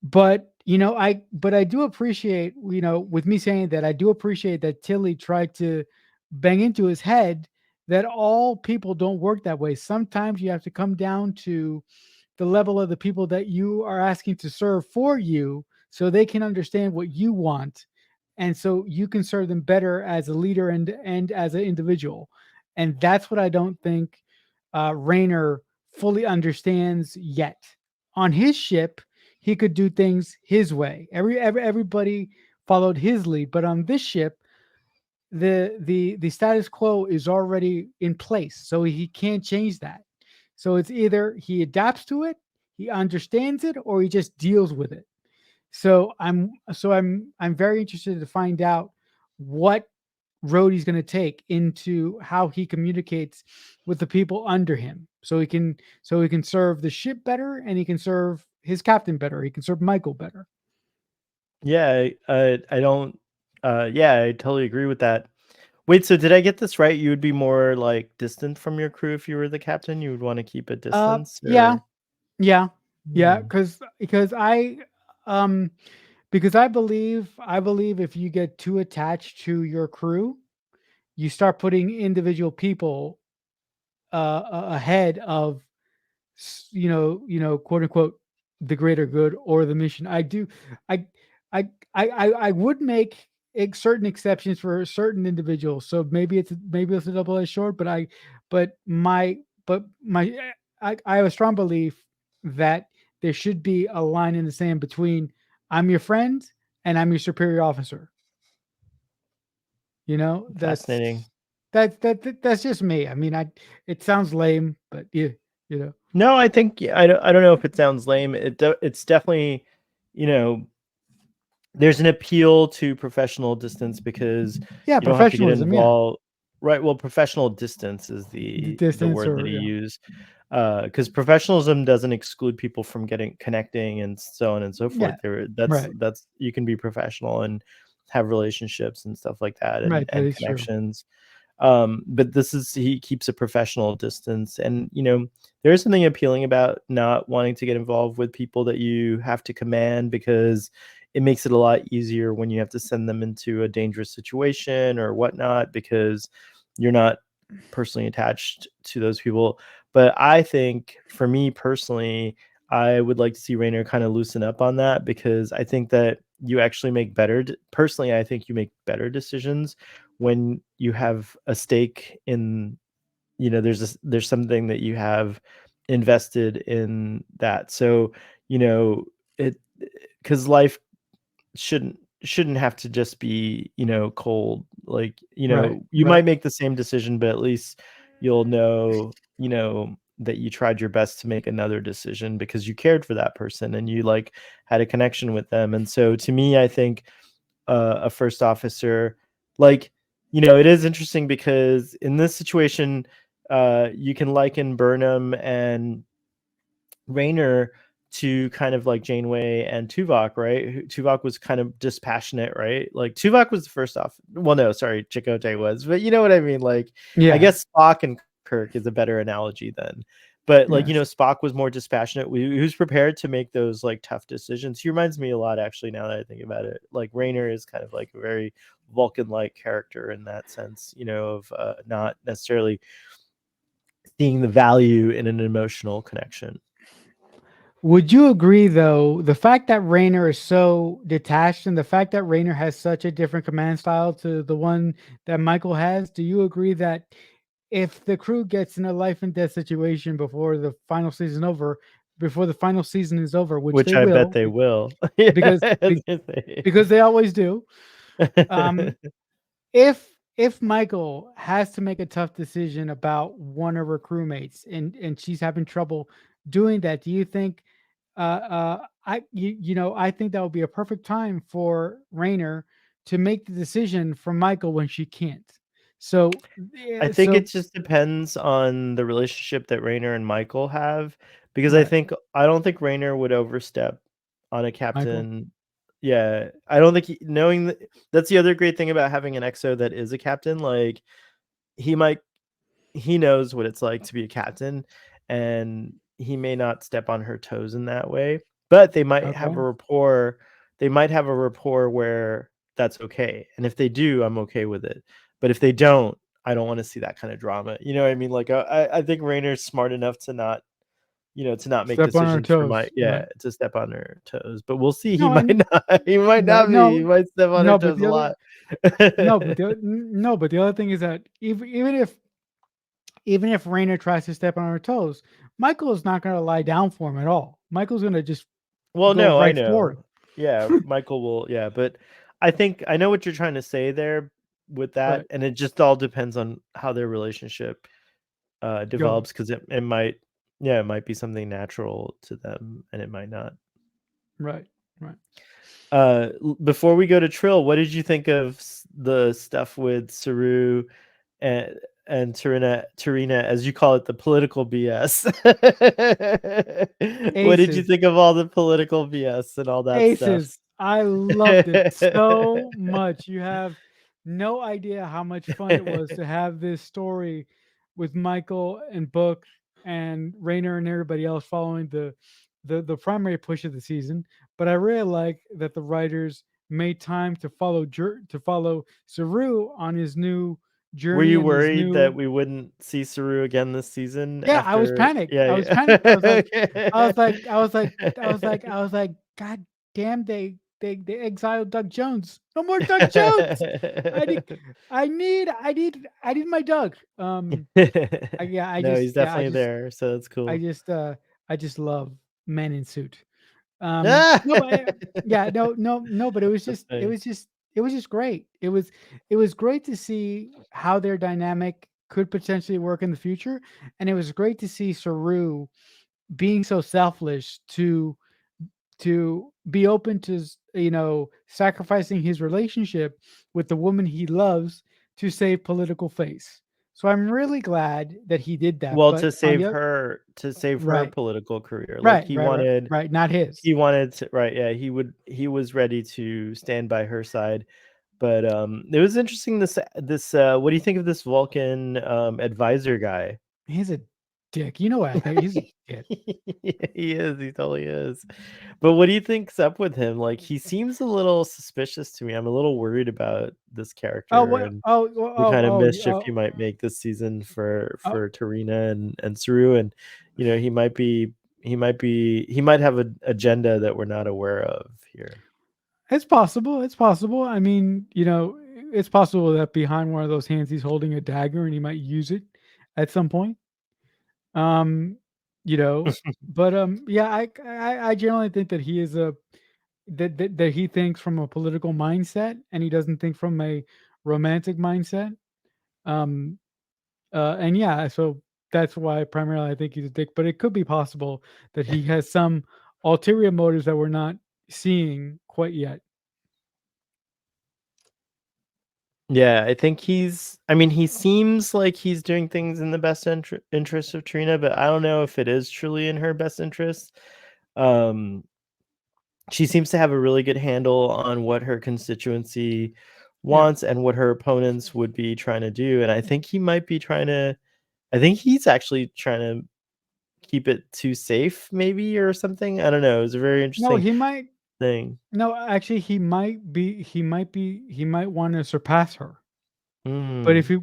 [SPEAKER 2] but I do appreciate, with me saying that, I do appreciate that Tilly tried to bang into his head that all people don't work that way. Sometimes you have to come down to the level of the people that you are asking to serve for you so they can understand what you want, and so you can serve them better as a leader and as an individual. And that's what I don't think Rayner fully understands yet. On his ship, he could do things his way. Everybody followed his lead, but on this ship, the status quo is already in place, so he can't change that. So it's either he adapts to it, he understands it, or he just deals with it. So I'm very interested to find out what road he's going to take into how he communicates with the people under him, so he can serve the ship better, and he can serve his captain better, he can serve Michael better.
[SPEAKER 1] Yeah, I don't. Yeah, I totally agree with that. Wait, so did I get this right? You would be more like distant from your crew if you were the captain. You would want to keep a distance,
[SPEAKER 2] Yeah,
[SPEAKER 1] or
[SPEAKER 2] yeah, yeah,
[SPEAKER 1] Hmm.
[SPEAKER 2] um because I believe if you get too attached to your crew, you start putting individual people ahead of quote unquote, the greater good or the mission. I I I would make certain exceptions for certain individuals. So maybe it's a double-edged sword, but my but my I have a strong belief that there should be a line in the sand between I'm your friend and I'm your superior officer. You know,
[SPEAKER 1] fascinating?
[SPEAKER 2] that's just me. I mean, I it sounds lame, but yeah, you know.
[SPEAKER 1] No, I think I don't know if it sounds lame. It's definitely, you know, there's an appeal to professional distance because
[SPEAKER 2] Yeah,
[SPEAKER 1] you don't have to get
[SPEAKER 2] professionalism, yeah.
[SPEAKER 1] involved. Right. Well, professional distance is
[SPEAKER 2] The
[SPEAKER 1] the
[SPEAKER 2] distance
[SPEAKER 1] word that
[SPEAKER 2] or
[SPEAKER 1] he
[SPEAKER 2] yeah.
[SPEAKER 1] used, because professionalism doesn't exclude people from getting connecting and so on and so forth.
[SPEAKER 2] Yeah,
[SPEAKER 1] There, that's
[SPEAKER 2] right,
[SPEAKER 1] that's you can be professional and have relationships and stuff like that, and
[SPEAKER 2] right, that
[SPEAKER 1] and
[SPEAKER 2] is true.
[SPEAKER 1] connections. But this is he keeps a professional distance, and there is something appealing about not wanting to get involved with people that you have to command, because it makes it a lot easier when you have to send them into a dangerous situation or whatnot, because you're not personally attached to those people. But I think for me personally, I would like to see Rainer kind of loosen up on that, because I think that you actually make personally, I think you make better decisions when you have a stake in, there's something that you have invested in that. So, you know, it because life shouldn't have to just be, cold. Like,
[SPEAKER 2] Right,
[SPEAKER 1] you
[SPEAKER 2] right.
[SPEAKER 1] might make the same decision, but at least you'll know, that you tried your best to make another decision because you cared for that person and you like had a connection with them. And so to me, I think a first officer, like, it is interesting because in this situation, you can liken Burnham and Rayner to kind of like Janeway and Tuvok, right? Tuvok was kind of dispassionate, right? Like Tuvok was the first off. Well, no, sorry, Chakotay was, but you know what I mean. Like, I
[SPEAKER 2] Yeah.
[SPEAKER 1] guess Spock and Kirk is a better analogy then. But like,
[SPEAKER 2] Yes.
[SPEAKER 1] Spock was more dispassionate. He was prepared to make those like tough decisions. He reminds me a lot, actually, now that I think about it. Like Rayner is kind of like a very Vulcan-like character in that sense, of not necessarily seeing the value in an emotional connection.
[SPEAKER 2] Would you agree, though, the fact that Raynor is so detached and the fact that Raynor has such a different command style to the one that Michael has, do you agree that if the crew gets in a life and death situation before the final season is over, which
[SPEAKER 1] Which
[SPEAKER 2] they
[SPEAKER 1] I bet
[SPEAKER 2] will,
[SPEAKER 1] they will. Yeah,
[SPEAKER 2] because
[SPEAKER 1] I was
[SPEAKER 2] be-
[SPEAKER 1] gonna say.
[SPEAKER 2] because they always do, um, if Michael has to make a tough decision about one of her crewmates and she's having trouble doing that, do you think I think that would be a perfect time for Rainer to make the decision for Michael when she can't. So
[SPEAKER 1] I
[SPEAKER 2] yeah,
[SPEAKER 1] think
[SPEAKER 2] so
[SPEAKER 1] it just depends on the relationship that Rainer and Michael have, because
[SPEAKER 2] right,
[SPEAKER 1] I don't think Rainer would overstep on a
[SPEAKER 2] Michael.
[SPEAKER 1] captain. Yeah, I don't think knowing that, that's the other great thing about having an EXO that is a captain. Like, he might he knows what it's like to be a captain, and he may not step on her toes in that way, but
[SPEAKER 2] Okay.
[SPEAKER 1] they might have a rapport where that's okay, and if they do, I'm okay with it, but if they don't, I don't wanna see that kinda drama, you know what I mean? Like, I think Rainer's smart enough to not make
[SPEAKER 2] Step on our
[SPEAKER 1] decisions for
[SPEAKER 2] toes.
[SPEAKER 1] my yeah,
[SPEAKER 2] Right.
[SPEAKER 1] to step on her toes, but we'll see, he
[SPEAKER 2] No,
[SPEAKER 1] might
[SPEAKER 2] and
[SPEAKER 1] not, he might
[SPEAKER 2] right.
[SPEAKER 1] not be, he
[SPEAKER 2] No,
[SPEAKER 1] might step on her
[SPEAKER 2] no, but
[SPEAKER 1] toes
[SPEAKER 2] the
[SPEAKER 1] a
[SPEAKER 2] other
[SPEAKER 1] lot.
[SPEAKER 2] no, but the other thing is that even if Rainer tries to step on her toes, Michael is not going to lie down for him at all. Michael's going to just
[SPEAKER 1] Well,
[SPEAKER 2] go
[SPEAKER 1] no, I
[SPEAKER 2] right for it.
[SPEAKER 1] know. Yeah, Michael will, yeah, but I think I know what you're trying to say there with that,
[SPEAKER 2] Right.
[SPEAKER 1] and it just all depends on how their relationship, develops,
[SPEAKER 2] Goes.
[SPEAKER 1] 'cause it might, yeah, it might be something natural to them, and it might not.
[SPEAKER 2] Right. Right.
[SPEAKER 1] Before we go to Trill, what did you think of the stuff with Saru and Tarina, as you call it, the political BS? What did you
[SPEAKER 2] Aces.
[SPEAKER 1] think of all the political BS and all that stuff?
[SPEAKER 2] Aces. I loved it so much. You have no idea how much fun it was to have this story with Michael and Book and Rainer and everybody else following the primary push of the season. But I really like that the writers made time to follow Saru on his new
[SPEAKER 1] Were
[SPEAKER 2] journey
[SPEAKER 1] you
[SPEAKER 2] and his
[SPEAKER 1] worried that
[SPEAKER 2] new.
[SPEAKER 1] we wouldn't see Saru again this season
[SPEAKER 2] Yeah, I was
[SPEAKER 1] after,
[SPEAKER 2] panicked.
[SPEAKER 1] yeah,
[SPEAKER 2] I was panicked. I was like, I was
[SPEAKER 1] yeah.
[SPEAKER 2] like, I was like, I was like, I was like, God damn, they exiled Doug Jones. No more Doug Jones. I need, I need my Doug.
[SPEAKER 1] No, he's definitely there, so that's
[SPEAKER 2] I
[SPEAKER 1] cool.
[SPEAKER 2] just, I just love Men in Suit.
[SPEAKER 1] Ah!
[SPEAKER 2] No, but yeah, no, but
[SPEAKER 1] That's funny.
[SPEAKER 2] it was just great. It was great to see how their dynamic could potentially work in the future, and it was great to see Saru being so selfless to be open to sacrificing his relationship with the woman he loves to save political face. So I'm really glad that he did that.
[SPEAKER 1] Well,
[SPEAKER 2] But on the other,
[SPEAKER 1] to save her
[SPEAKER 2] right,
[SPEAKER 1] political career, like,
[SPEAKER 2] right, right, right, right, not his.
[SPEAKER 1] he wanted to, right, yeah, he was ready to stand by her side, but, it was interesting, what do you think of this Vulcan, advisor guy?
[SPEAKER 2] He's a dick. You know what I think? He's a dick.
[SPEAKER 1] He is, he totally is. But what do you think's up with him? Like, he seems a little suspicious to me. I'm a little worried about this
[SPEAKER 2] Oh,
[SPEAKER 1] character
[SPEAKER 2] what?
[SPEAKER 1] and
[SPEAKER 2] Oh,
[SPEAKER 1] the kind of mischief he
[SPEAKER 2] oh,
[SPEAKER 1] might make this season
[SPEAKER 2] oh,
[SPEAKER 1] for Tarina and Saru, and, he might have an agenda that we're not aware of here.
[SPEAKER 2] it's possible. It's possible. I mean, it's possible that behind one of those hands he's holding a dagger and he might use it at some point. Um, you know. But yeah, I generally think that he is a that he thinks from a political mindset and he doesn't think from a romantic mindset. Um, and yeah, so that's why primarily I think he's a dick. But it could be possible that he has some ulterior motives that we're not seeing quite yet.
[SPEAKER 1] Yeah, I think I mean, he seems like he's doing things in the best interest of Trina, but I don't know if it is truly in her best interest. Um, she seems to have a really good handle on what her constituency
[SPEAKER 2] Yeah.
[SPEAKER 1] wants and what her opponents would be trying to do. And I think he might be trying to, I think he's actually trying to keep it too safe, maybe, or something. I don't know. It's a very
[SPEAKER 2] No,
[SPEAKER 1] interesting
[SPEAKER 2] he might.
[SPEAKER 1] thing.
[SPEAKER 2] No, actually, he might want to surpass her. But if
[SPEAKER 1] Mm.
[SPEAKER 2] he,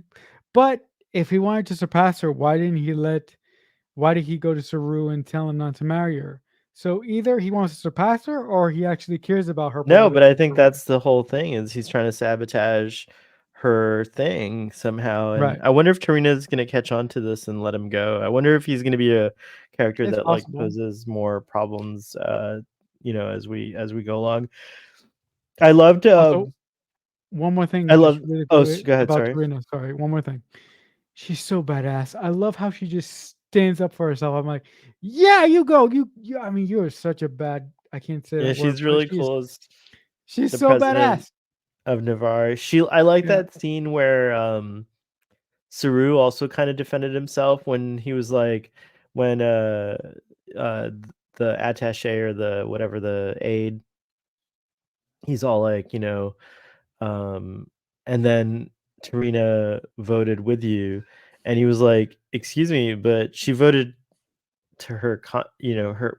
[SPEAKER 2] but if he wanted to surpass her, why didn't he let? Why did he go to Saru and tell him not to marry her? So either he wants to surpass her, or he actually cares about her
[SPEAKER 1] No, but I
[SPEAKER 2] political
[SPEAKER 1] think
[SPEAKER 2] career.
[SPEAKER 1] that's the whole thing is he's trying to sabotage her thing somehow, and
[SPEAKER 2] Right.
[SPEAKER 1] I wonder if Tarina's gonna catch on to this and let him go. I wonder if he's gonna be a character
[SPEAKER 2] It's
[SPEAKER 1] that, like,
[SPEAKER 2] possible.
[SPEAKER 1] poses more problems, as we go along. I loved,
[SPEAKER 2] Also, one more thing,
[SPEAKER 1] I
[SPEAKER 2] just
[SPEAKER 1] love
[SPEAKER 2] really
[SPEAKER 1] oh,
[SPEAKER 2] quickly
[SPEAKER 1] go ahead,
[SPEAKER 2] about
[SPEAKER 1] sorry.
[SPEAKER 2] Serena. Sorry, one more thing. She's so badass. I love how she just stands up for herself. I'm like, yeah, you go. You I mean, you're such a bad I can't say
[SPEAKER 1] Yeah,
[SPEAKER 2] that word,
[SPEAKER 1] she's
[SPEAKER 2] but
[SPEAKER 1] really cool as
[SPEAKER 2] she's
[SPEAKER 1] the
[SPEAKER 2] so
[SPEAKER 1] president
[SPEAKER 2] badass.
[SPEAKER 1] of Navarre. I like
[SPEAKER 2] Yeah.
[SPEAKER 1] that scene where, Saru also kinda defended himself when he was like when, uh, the attaché or the whatever, the aide, he's all like, um, "And then Tarina voted with you," and he was like, "Excuse me, but she voted to her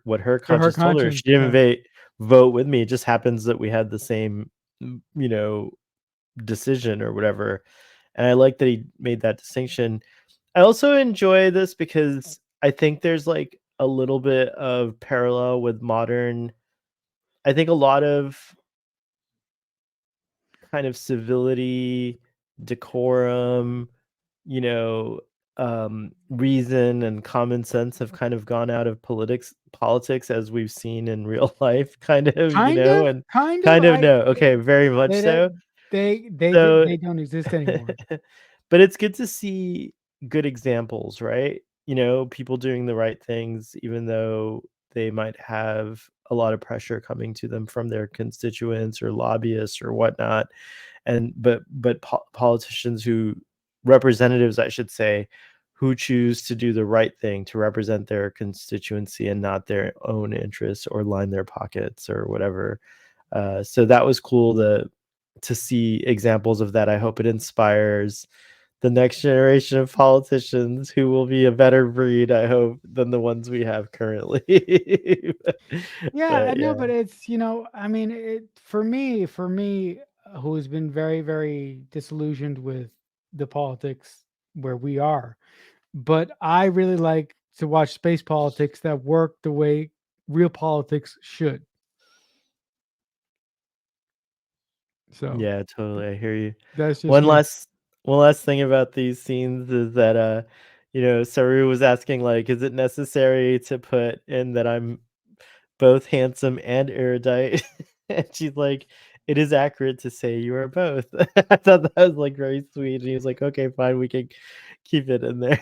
[SPEAKER 1] what her
[SPEAKER 2] To her
[SPEAKER 1] conscience told her.
[SPEAKER 2] conscience.
[SPEAKER 1] She didn't
[SPEAKER 2] Yeah.
[SPEAKER 1] vote with me. It just happens that we had the same, you know, decision or whatever." And I like that he made that distinction. I also enjoy this because I think there's like a little bit of parallel with modern. I think a lot of kind of civility, decorum, you know, reason and common sense have kind of gone out of politics as we've seen in real life, kind of, and
[SPEAKER 2] Kind of.
[SPEAKER 1] kind of no, okay, very much
[SPEAKER 2] They
[SPEAKER 1] so.
[SPEAKER 2] don't
[SPEAKER 1] So
[SPEAKER 2] they don't exist anymore.
[SPEAKER 1] but it's good to see good examples, right? People doing the right things, even though they might have a lot of pressure coming to them from their constituents or lobbyists or whatnot. And politicians representatives, I should say, who choose to do the right thing to represent their constituency and not their own interests or line their pockets or whatever. So that was cool to see examples of that. I hope it inspires the next generation of politicians who will be a better breed, I hope, than the ones we have currently. but,
[SPEAKER 2] Yeah, I
[SPEAKER 1] but
[SPEAKER 2] know,
[SPEAKER 1] yeah,
[SPEAKER 2] but it's, I mean, for me, who's been very, very disillusioned with the politics where we are, but I really like to watch space politics that work the way real politics should. So
[SPEAKER 1] yeah, totally. I hear you.
[SPEAKER 2] that's just
[SPEAKER 1] One
[SPEAKER 2] me.
[SPEAKER 1] last one last thing about these scenes is that Saru was asking like, is it necessary to put in that I'm both handsome and erudite? And she's like, it is accurate to say you are both. I thought that was like very sweet. And he was like, okay, fine, we can keep it in there.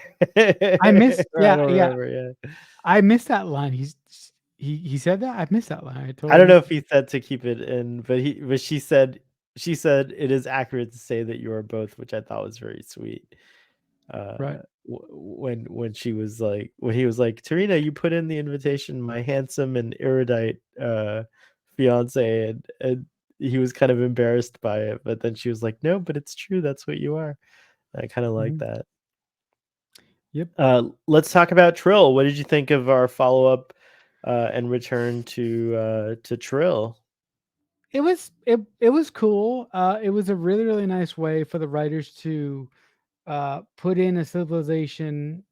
[SPEAKER 2] I miss,
[SPEAKER 1] Or I
[SPEAKER 2] yeah,
[SPEAKER 1] don't
[SPEAKER 2] yeah,
[SPEAKER 1] remember, yeah.
[SPEAKER 2] I missed that line. He said that. I missed that line. I
[SPEAKER 1] I
[SPEAKER 2] totally
[SPEAKER 1] don't know
[SPEAKER 2] missed
[SPEAKER 1] if
[SPEAKER 2] it.
[SPEAKER 1] he said to keep it in, but she said it is accurate to say that you are both, which I thought was very sweet.
[SPEAKER 2] Right.
[SPEAKER 1] When she was like when he was like, Tarina, you put in the invitation, my handsome and erudite fiance, and he was kind of embarrassed by it, but then she was like, no, but it's true, that's what you are. I kind of like
[SPEAKER 2] Mhm.
[SPEAKER 1] that.
[SPEAKER 2] Yep.
[SPEAKER 1] Let's talk about Trill. What did you think of our follow-up and return to Trill?
[SPEAKER 2] It was cool. It was a really, really nice way for the writers to put in a civilization,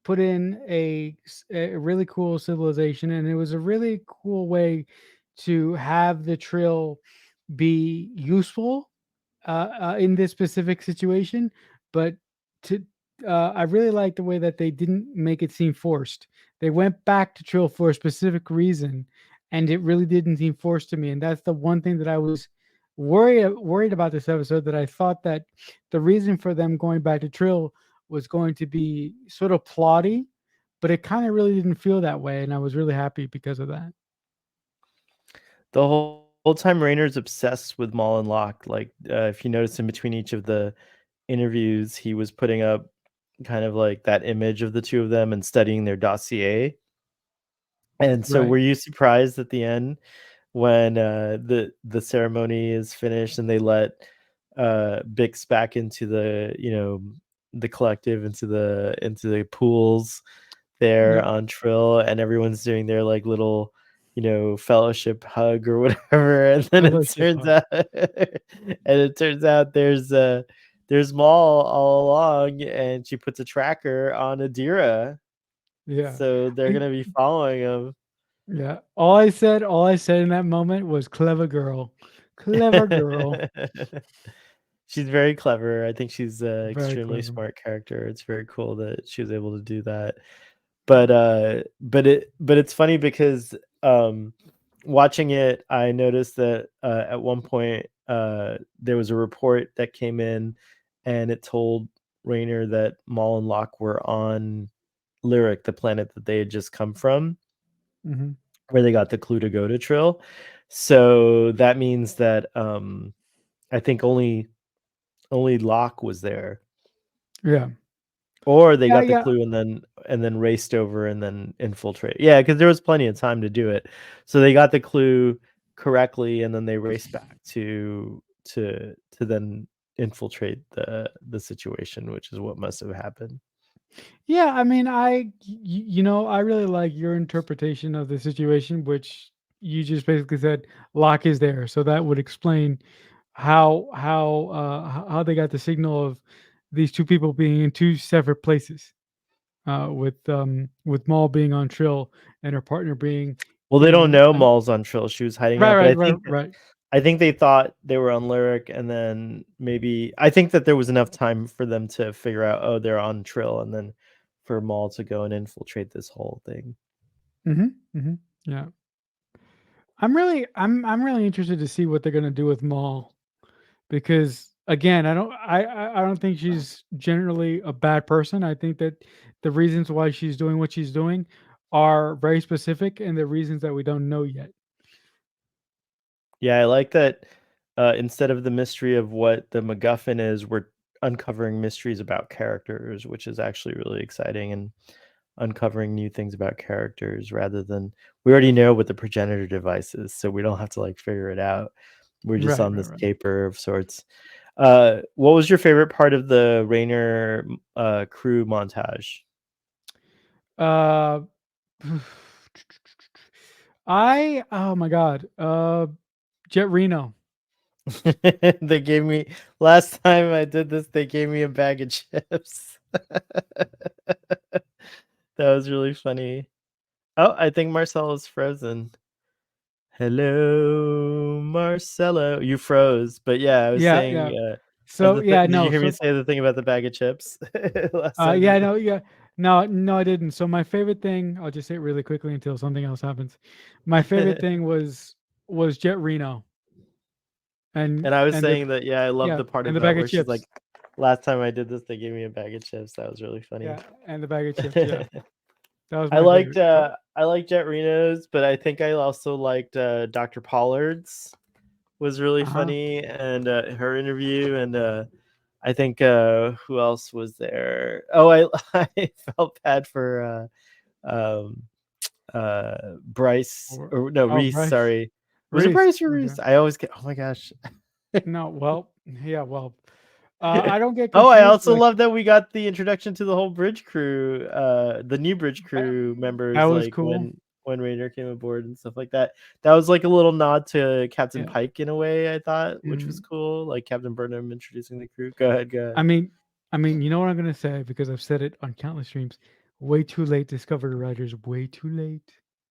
[SPEAKER 2] put in a really cool civilization, and it was a really cool way to have the Trill be useful in this specific situation, but to I really like the way that they didn't make it seem forced. They went back to Trill for a specific reason, and it really didn't seem forced to me. And that's the one thing that I was worried about this episode. That I thought that the reason for them going back to Trill was going to be sort of plotty, but it kind of really didn't feel that way, and I was really happy because of that.
[SPEAKER 1] The whole time Rainer's obsessed with Maul and Locke. Like, if you notice in between each of the interviews, he was putting up kind of like that image of the two of them and studying their dossier. And so
[SPEAKER 2] Right.
[SPEAKER 1] were you surprised at the end when, the ceremony is finished and they let, Bix back into the, the collective, into the pools there
[SPEAKER 2] Yeah.
[SPEAKER 1] on Trill, and everyone's doing their, like, little, fellowship hug or whatever, and then it
[SPEAKER 2] Fellowship
[SPEAKER 1] turns
[SPEAKER 2] hug.
[SPEAKER 1] out there's Maul all along, and she puts a tracker on Adira,
[SPEAKER 2] Yeah.
[SPEAKER 1] so they're
[SPEAKER 2] And
[SPEAKER 1] gonna be following him.
[SPEAKER 2] yeah. All I said in that moment was clever girl. Clever girl.
[SPEAKER 1] She's very clever. I think she's a
[SPEAKER 2] Very
[SPEAKER 1] extremely
[SPEAKER 2] clever.
[SPEAKER 1] smart character. It's very cool that she was able to do that. But it's funny because, um, watching it, I noticed that, at one point, there was a report that came in, and it told Raynor that Maul and Locke were on Lyric, the planet that they had just come from,
[SPEAKER 2] Hmm.
[SPEAKER 1] where they got the clue to go to Trill. So that means that, I think only Locke was there,
[SPEAKER 2] Yeah.
[SPEAKER 1] or they
[SPEAKER 2] Yeah.
[SPEAKER 1] got the
[SPEAKER 2] Yeah.
[SPEAKER 1] clue and then raced over and then infiltrate. Yeah, because there was plenty of time to do it. So they got the clue correctly, and then they raced back to then infiltrate the situation, which is what must have happened.
[SPEAKER 2] Yeah, I mean, I really like your interpretation of the situation, which you just basically said Locke is there, so that would explain how they got the signal of these two people being in two separate places, with Maul being on Trill and her partner being
[SPEAKER 1] Well, they don't
[SPEAKER 2] in
[SPEAKER 1] know Maul's on Trill. She was hiding
[SPEAKER 2] right,
[SPEAKER 1] out, but
[SPEAKER 2] right, right, right.
[SPEAKER 1] I think they thought they were on Lyric, and then maybe I think that there was enough time for them to figure out, oh, they're on Trill, and then for Maul to go and infiltrate this whole thing.
[SPEAKER 2] Hmm. Hmm. Yeah, I'm really interested to see what they're gonna do with Maul. Because again, I don't think she's generally a bad person. I think that the reasons why she's doing what she's doing are very specific and the reasons that we don't know yet.
[SPEAKER 1] Yeah, I like that, instead of the mystery of what the MacGuffin is, we're uncovering mysteries about characters, which is actually really exciting, and uncovering new things about characters rather than we already know what the progenitor device is, so we don't have to, like, figure it out. We're just
[SPEAKER 2] Right,
[SPEAKER 1] on
[SPEAKER 2] right,
[SPEAKER 1] this
[SPEAKER 2] right.
[SPEAKER 1] caper of sorts. What was your favorite part of the Raynor, crew montage?
[SPEAKER 2] Uh I oh my god. Jet Reno.
[SPEAKER 1] They gave me last time I did this, they gave me a bag of chips. That was really funny. Oh, I think Marcelo's frozen. Hello, Marcelo. You froze, but yeah, I was
[SPEAKER 2] Yeah, yeah.
[SPEAKER 1] saying,
[SPEAKER 2] So yeah,
[SPEAKER 1] did you
[SPEAKER 2] no.
[SPEAKER 1] hear me
[SPEAKER 2] So
[SPEAKER 1] say the thing about the bag of chips last time you
[SPEAKER 2] yeah,
[SPEAKER 1] did?
[SPEAKER 2] no, yeah. No, no, I didn't. So my favorite thing, I'll just say it really quickly until something else happens. My favorite thing was Jet Reno
[SPEAKER 1] And I was
[SPEAKER 2] and the
[SPEAKER 1] saying that, yeah, I love
[SPEAKER 2] yeah,
[SPEAKER 1] the part
[SPEAKER 2] and the
[SPEAKER 1] about
[SPEAKER 2] bag of
[SPEAKER 1] where she's like,
[SPEAKER 2] chips.
[SPEAKER 1] "Last time I did this, they gave me a bag of chips." That was really funny.
[SPEAKER 2] Yeah, and the bag of chips, yeah. That was my favorite.
[SPEAKER 1] I liked Jet Reno's, but I think I also liked, Dr. Pollard's was really
[SPEAKER 2] Uh-huh.
[SPEAKER 1] funny, and, her interview, and, I think, who else was there? Oh, I felt bad for, um, Bryce,
[SPEAKER 2] Or
[SPEAKER 1] or no,
[SPEAKER 2] oh,
[SPEAKER 1] Reese,
[SPEAKER 2] Bryce.
[SPEAKER 1] sorry. Was it
[SPEAKER 2] Reese.
[SPEAKER 1] Bryce or
[SPEAKER 2] Okay.
[SPEAKER 1] Reese? I always get, oh my gosh.
[SPEAKER 2] No, well, yeah, well, I don't get
[SPEAKER 1] Oh, I
[SPEAKER 2] confused,
[SPEAKER 1] also
[SPEAKER 2] like,
[SPEAKER 1] love that we got the introduction to the whole bridge crew, the new bridge
[SPEAKER 2] that
[SPEAKER 1] crew
[SPEAKER 2] that
[SPEAKER 1] members,
[SPEAKER 2] was
[SPEAKER 1] like,
[SPEAKER 2] cool.
[SPEAKER 1] when Rainer came aboard and stuff like that. That was like a little nod to Captain
[SPEAKER 2] Yeah.
[SPEAKER 1] Pike in a way, I thought, which was
[SPEAKER 2] Mhm.
[SPEAKER 1] cool, like Captain Burnham introducing the crew. Go ahead, go
[SPEAKER 2] I
[SPEAKER 1] ahead.
[SPEAKER 2] mean you know what I'm gonna say because I've said it on countless streams. Way too late, Discovery writers, way too late.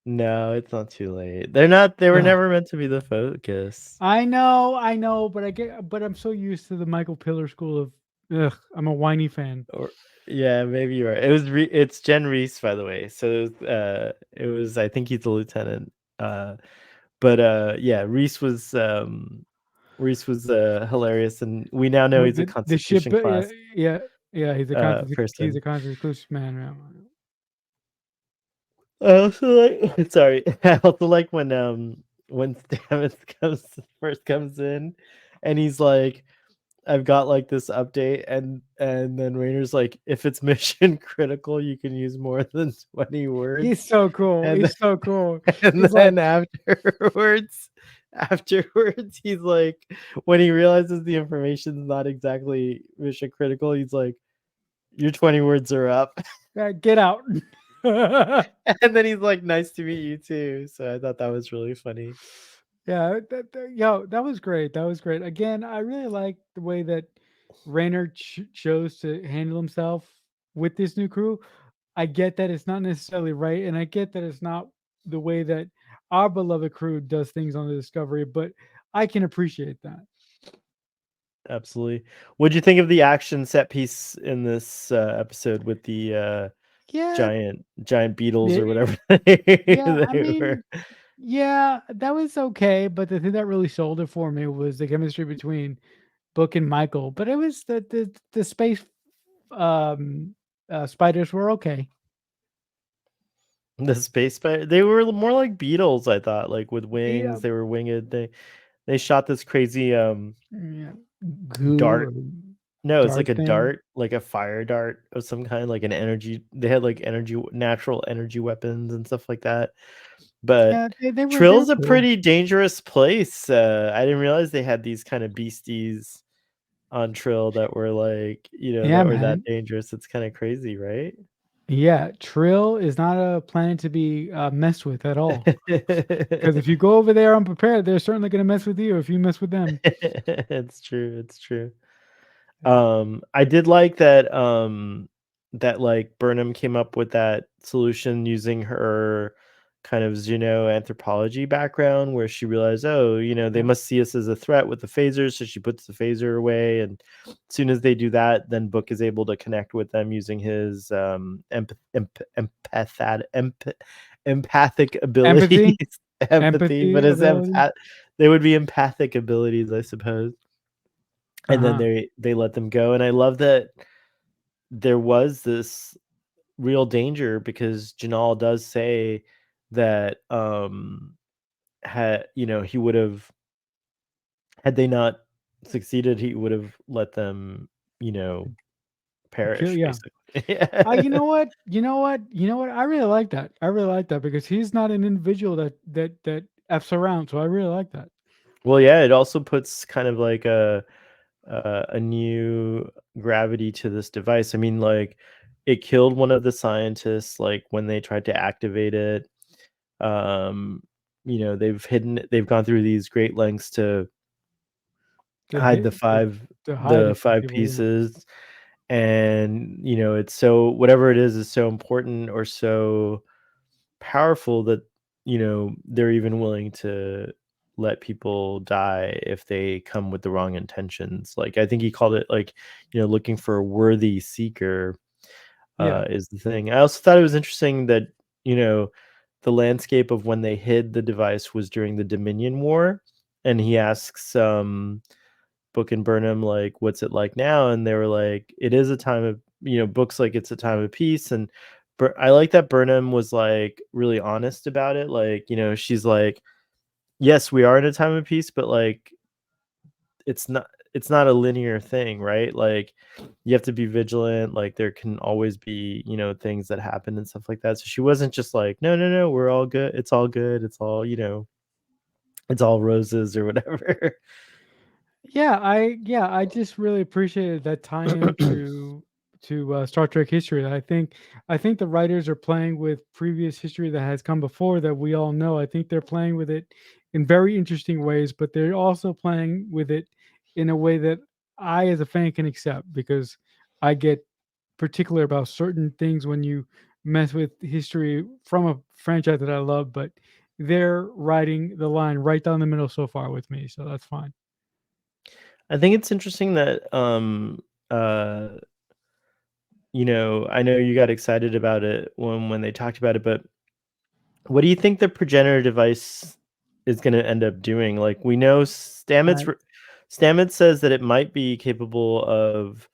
[SPEAKER 1] No, it's not too late. They were
[SPEAKER 2] Ugh.
[SPEAKER 1] never meant to be the focus.
[SPEAKER 2] I know, but I'm so used to the Michael Pillar school of Ugh, I'm a whiny fan.
[SPEAKER 1] Or yeah, maybe you're right. It's Jen Reese, by the way. So it was I think he's a lieutenant. Uh but yeah, Reese was hilarious, and we now know
[SPEAKER 2] Well,
[SPEAKER 1] he's a
[SPEAKER 2] the ship,
[SPEAKER 1] Constitution
[SPEAKER 2] yeah,
[SPEAKER 1] class
[SPEAKER 2] yeah, yeah. He's a
[SPEAKER 1] person.
[SPEAKER 2] conscious exclusive man. Yeah.
[SPEAKER 1] I also like sorry. I also like when Stamets first comes in, and he's like, I've got like this update, and then Rainer's like, if it's mission critical, you can use more than 20
[SPEAKER 2] He's
[SPEAKER 1] words.
[SPEAKER 2] so cool.
[SPEAKER 1] And
[SPEAKER 2] He's so cool.
[SPEAKER 1] and
[SPEAKER 2] He's like,
[SPEAKER 1] then afterwards, he's like, when he realizes the information is not exactly mission critical, he's like, your 20 words are up.
[SPEAKER 2] Get out."
[SPEAKER 1] And then he's like, nice to meet you too. So I thought that was really funny.
[SPEAKER 2] Yeah, yo, that was great. That was great. Again, I really like the way that Raynor chose to handle himself with this new crew. I get that it's not necessarily right, and I get that it's not the way that our beloved crew does things on the Discovery, but I can appreciate that.
[SPEAKER 1] Absolutely. What'd you think of the action set piece in this episode with the
[SPEAKER 2] Yeah,
[SPEAKER 1] giant beetles
[SPEAKER 2] yeah,
[SPEAKER 1] or whatever
[SPEAKER 2] yeah. I
[SPEAKER 1] they were?
[SPEAKER 2] mean, yeah, that was okay, but the thing that really sold it for me was the chemistry between Book and Michael. But it was the space um spiders were okay.
[SPEAKER 1] The space spider. They were more like beetles, I thought, like with
[SPEAKER 2] Yeah,
[SPEAKER 1] wings. They were winged. They shot this crazy
[SPEAKER 2] yeah. Goo
[SPEAKER 1] dart.
[SPEAKER 2] or
[SPEAKER 1] No, it's like
[SPEAKER 2] dart
[SPEAKER 1] a
[SPEAKER 2] thing.
[SPEAKER 1] dart, like a fire dart of some kind, like an energy. They had like natural energy weapons and stuff like that. But
[SPEAKER 2] Yeah, they were
[SPEAKER 1] Trill's a
[SPEAKER 2] cool.
[SPEAKER 1] pretty dangerous place. I didn't realize they had these kind of beasties on Trill that were like,
[SPEAKER 2] Yeah,
[SPEAKER 1] that were that
[SPEAKER 2] man.
[SPEAKER 1] dangerous. It's kind of crazy, right?
[SPEAKER 2] Yeah, Trill is not a planet to be messed with at all. Because if you go over there unprepared, they're certainly going to mess with you if you mess with them.
[SPEAKER 1] It's true. It's true.
[SPEAKER 2] Yeah.
[SPEAKER 1] I did like that that like Burnham came up with that solution using her kind of xenoanthropology background where she realized, oh, they
[SPEAKER 2] Yeah.
[SPEAKER 1] must see us as a threat with the phasers, so she puts the phaser away, and as soon as they do that, then Book is able to connect with them using his empathic abilities.
[SPEAKER 2] Empathy,
[SPEAKER 1] Empathy, but
[SPEAKER 2] empathy
[SPEAKER 1] his
[SPEAKER 2] ability.
[SPEAKER 1] they would be empathic abilities, I suppose.
[SPEAKER 2] Uh
[SPEAKER 1] And then
[SPEAKER 2] huh.
[SPEAKER 1] they let them go, and I love that there was this real danger because Jinaal does say that had he would have, had they not succeeded, he would have let them, you know perish
[SPEAKER 2] Yeah.
[SPEAKER 1] basically.
[SPEAKER 2] You know what? You know what? You know what? I really like that. I really like that because he's not an individual that f's around. So I really like that.
[SPEAKER 1] Well, yeah, it also puts kind of like a new gravity to this device. I mean, like, it killed one of the scientists, like, when they tried to activate it. Um, they've gone through these great lengths to
[SPEAKER 2] To
[SPEAKER 1] hide
[SPEAKER 2] hit to hide
[SPEAKER 1] the
[SPEAKER 2] it from
[SPEAKER 1] 5
[SPEAKER 2] people. Yeah.
[SPEAKER 1] pieces, and, it's so whatever it is so important or so powerful that, they're even willing to let people die if they come with the wrong intentions. Like, I think he called it, like, looking for a worthy seeker,
[SPEAKER 2] Yeah.
[SPEAKER 1] is the thing. I also thought it was interesting that, you know, the landscape of when they hid the device was during the Dominion War, and he asks, Book and Burnham, like, "What's it like now?" And they were like, "It is a time of," Book's like, "It's a time of peace," and I like that Burnham was, like, really honest about it, like, she's like, "Yes, we are in a time of peace, but, like, it's not it's not a linear thing, right? Like, you have to be vigilant, like, there can always be, things that happen and stuff like that." So she wasn't just like, "No, no, no, we're all good. It's all good. It's all, it's all roses," or whatever.
[SPEAKER 2] I just really appreciated that tie-in to Star Trek history. I think the writers are playing with previous history that has come before that we all know. I think they're playing with it in very interesting ways, but they're also playing with it in a way that I, as a fan, can accept because I get particular about certain things when you mess with history from a franchise that I love. But they're riding the line right down the middle so far with me, so that's fine.
[SPEAKER 1] I think it's interesting that uh, I know you got excited about it when they talked about it, but what do you think the progenitor device is going to end up doing? Like we know
[SPEAKER 2] I
[SPEAKER 1] Stamets says that it might be capable of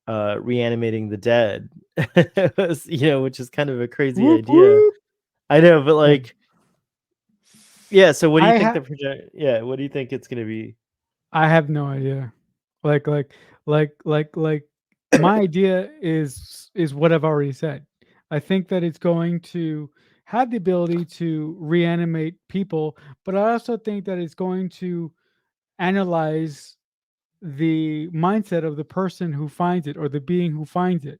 [SPEAKER 1] reanimating the dead, which is kind of a crazy
[SPEAKER 2] whoop
[SPEAKER 1] idea.
[SPEAKER 2] whoop.
[SPEAKER 1] I know, but
[SPEAKER 2] Yeah.
[SPEAKER 1] like, yeah. So what do you
[SPEAKER 2] I
[SPEAKER 1] think
[SPEAKER 2] have
[SPEAKER 1] the progenitor? Yeah, what do you think it's going to be?
[SPEAKER 2] I have no idea. Like like like my idea is what I've already said. I think that it's going to have the ability to reanimate people, but I also think that it's going to analyze the mindset of the person who finds it or the being who finds it.